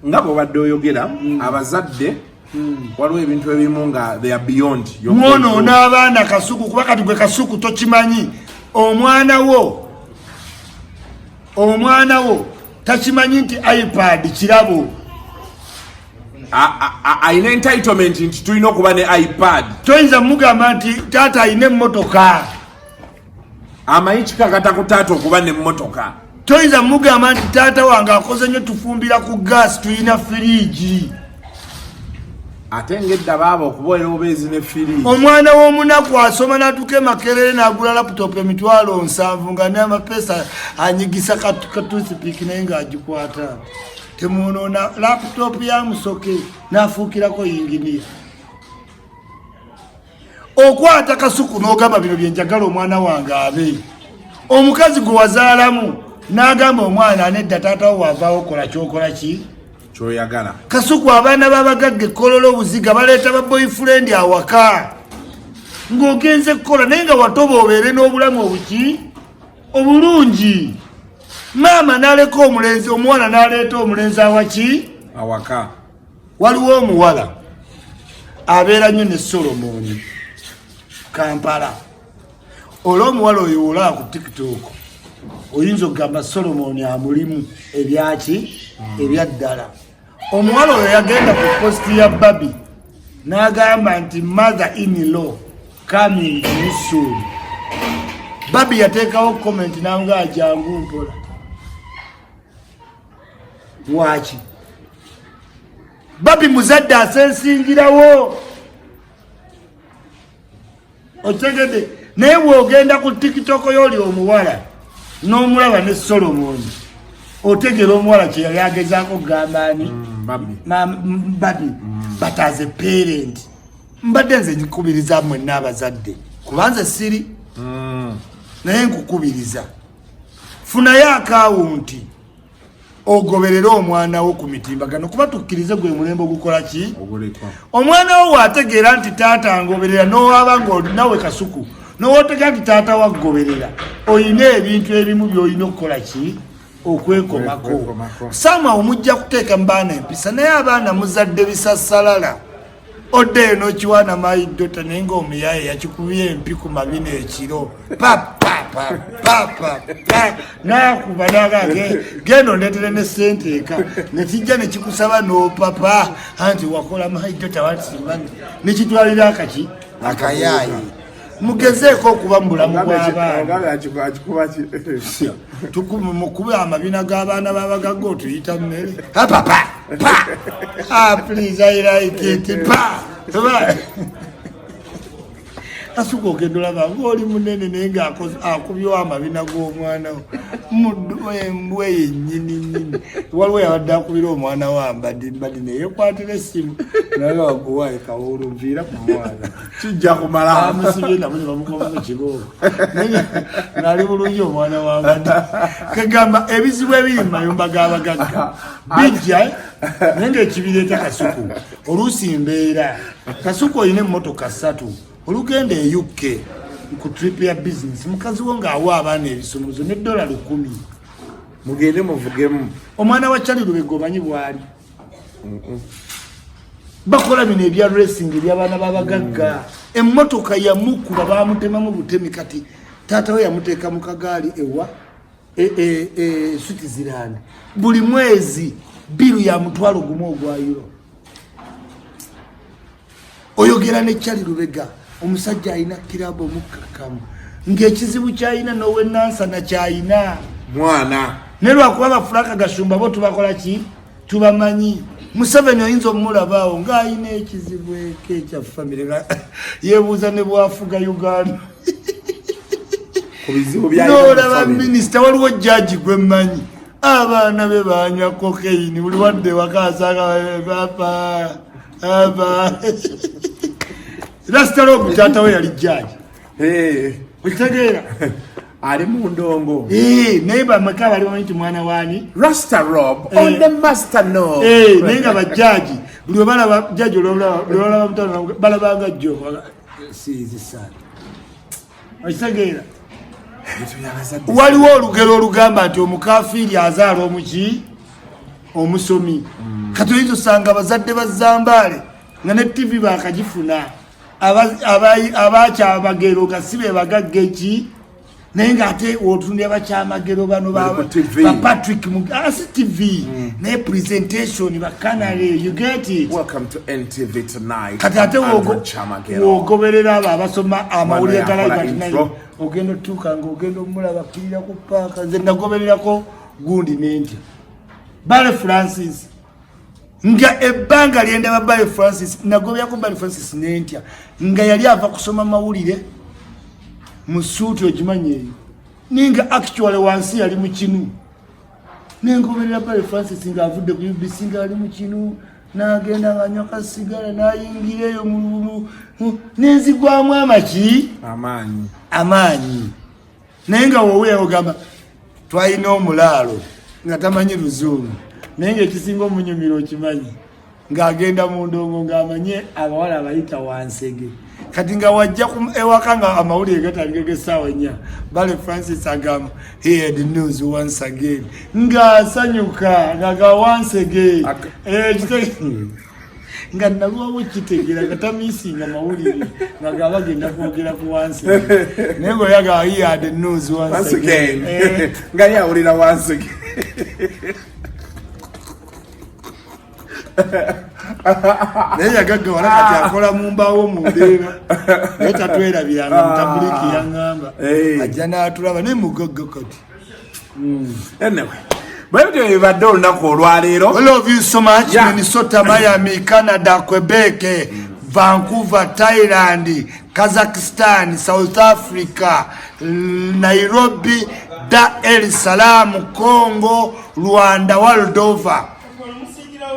nga bw'obadde oyogera abazadde waliwo ebintu ebimu nga they are beyond mwono n'abaana Kasuku kuba kati gwe Kasuku tokimanyi omwana wo takimanyi nti iPad kirabo ayina entitlement nti tulina okuba ne iPad toyinza mugamba nti taata ayina emmotoka amanyi kikakata ku taata okuba n'emmotoka toyinza mugamba nti taata wange akoze nnyo tufumbira ku gas tulina firiigi ate ngedda baaba okuboolera obeezi ne firiigi omwana w'omunaku asoma n'atuuka Makerere n'agula laputopu emitwalo 7 nga n'amapeesa anyigisa katusipiiki naye ng'agikwata temunoona laputopu ya Musoke n'afuukirako yinginiya okwata Kasuku n'ogamba bino bye njagala omwana wange abe omukazi gwe wazaalamu n'agamba omwana nedda taata wo wavaawo kola kyokola ki kyoyagala Kasuku abaana b'abagagga ekkololo obuziga baleeta ba boyfriend awaka ng'ogenze kukola naye nga watoba obeere n'obulamu obuki obulungi maama n'aleka omulenzi omuwala n'aleeta omulenzi awaki awaka waliwo omuwala abeera nnyo ne Solomoni Kampala olw'omuwala oyo olaba ku TikTok oyinza okugamba Solomoni amulimu ebyaki ebyaddala omuwala oyo yagenda ku posti ya Babi n'agamba nti mother in law coming soon. Babi yateekawo comment n'amugaa jangu mpola waki Babi muzadde asensingirawo otegede naye bw'ogenda ku TikTok y'oli omuwala n'omulaba ne Solomoni otegera omuwala kye yali agezaako kugambani Babi but as a parent mbadde nze nkukubiriza mwenna abazadde kubanze siri naye nkukubiriza funayo akawunti ogoberera omwana wo ku mitimbagano kuba tukkirize gwe mulembe ogukola ki omwana wo wategeera nti taata ngoberera n'owaba ng'olinawe Kasuku n'owootegeera nti taata waggoberera oyina ebintu ebimu by'olina okukola ki okwekomako sama omujja kuteeka mu baana empisa naye abaana muzadde bisassalala oddeyo n'okiwaana mayiddota naye ng'omuyaye yakikubye empi ku mabina ekiro papa nakuba nagage gendo ndetere ne sente eka netijja nekikusaba no papa anti wakola mahaijo tawatsimani nekitwalira akaki akayayi mugezeeko okuba mubulamu bw'abaana mukuba amabina g'abaana babagaga otuyita mmere papa please I like it pa Kasuku ogendola ng'oli munene naye ng'akubyewo amabina g'omwana we embwe yennyini waliwo yabadde akubira omwana wa mbaddi naye yekwatira essimu naye waguwaye kawulu nviira ku mwana kijja kumala amusibye namuli bamukoba mu kibooko ng'ali bulungi omwana wa mbaddi kagamba ebizibu ebiri mu mayumba g'abagagga bijja naye ng'ekibireeta Kasuku oluusi mbeera Kasuku olina emmotoka 3 olugenda e UK ku trip ya business mukazi wo ng'awa abaana ebisumuluzo ne $100 mugende muvugemu omwana wa Charlie Lubega omanyi bwali bakola bino ebya racing eby'abaana babagagga emmotoka yamukuba bamutemamu butemi kati taata we yamuteeka mu kagaali ewa Switzerland buli mwezi biru ya mutwalo gumu ogwa euro oyogera ne Charlie Lubega omusajja alina kirabo mukakamu ng'ekizibu kyalina nowe nansa na kyalina mwana ne lwakuba bafulaka Gashumba bo tubakola ki tubamanyi Museveni oyinza omulabaawo ng'alina ekizibu ekya famire yeebuuza ne bwafuga Uganda n'olaba minisita waliwo jjaji gwe mmanyi abaana be banywa kokaini buli wadde wakaasanga papa Rasta Rob tata we yali judge. Utegeera. Ali mu ndongo. Neighbor makaba ali wanti mwana wani. Rasta Rob on the master no. Nenga ba judge. Buli bala ba judge lola mutano bala banga jo. Sizi sana. Utegeera. Waliwo olugero olugamba nti omukafiri azaala omuki omusomi. Katoyizo sanga bazadde bazambale. Nga ne TV bakagifuna. Abacha abagero gasibe bagagge eki nenga ate otundi abacha amagero bano ba Patrick Mugasi TV ne presentation ba canal you get it. Welcome to NTV tonight. Katate wogoberera abasoma amawulire gala tonight ogendo tuka ngogendo mulaba kirira ku paka nze nagoberera ko gundi nenti Bale Francis nga ebbanga lyenda babaye Francis nagobya ko Bale Francis nentya nga yali ava kusoma mawulire musuuti ogimanye ninga actually wansi yali mu kinu nengoberera Bale Francis nga avudde ku UBC nga ali mu kinu nagenda nganywa kasigala nayingireyo mu nenzigwamu amaanyi nenga wowe ogamba twalina omulaalo nga tamanyi luzungu nenga ekisinga omunyumiro kimanyi ng'agenda mu ndongo ng'amanye abawala abayita wansege kati nga wajja ewaka nga amawulire gatandika essaawa 4 Bale Francis agamba he had news once again ng'asanyuka nga once again nga nalwawo kitegera katamisinga mawulire nga gabagenda kwogera ku once naye ng'oyaga he had news once again nga yawulira once again Neya gaga wala kati akola mumbawo mundeeba leta twera byanga mutabuliki yangamba ajana atulaba ne mugogo kati anyway bwebyo ebadde olunaku olwaleero. I love you so much. Minnesota, Miami, Canada, Quebec, Vancouver, Thailand, Kazakhstan, South Africa, Nairobi, Dar es Salaam, Congo, Rwanda, world over.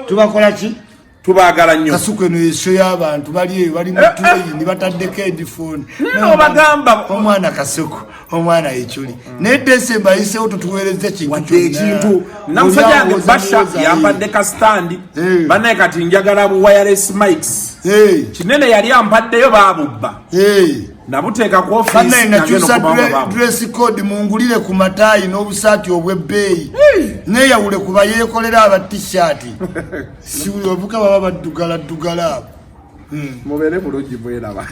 Tubakola ki? Tubagala nnyo. Kasuku eno yesho y'abantu bali mutuyi ni bataddeko headphone. No bagamba omwana Kasuku, omwana Ichuli. Ne December yisewo tutuweereze kintu. Namusajja yange Basha yampadde ka stand. Banaye kati njagala bu wireless mics. Kinene yali ampaddeyo baabubba. Nabuteeka ku office ngeno kubamba dress code mungulire ku matayi n'obusaati obwebbeeyi neyawule kuba yeekolera aba t-shirt si buli ovuka baba baddugala mubeere bulungi mweraba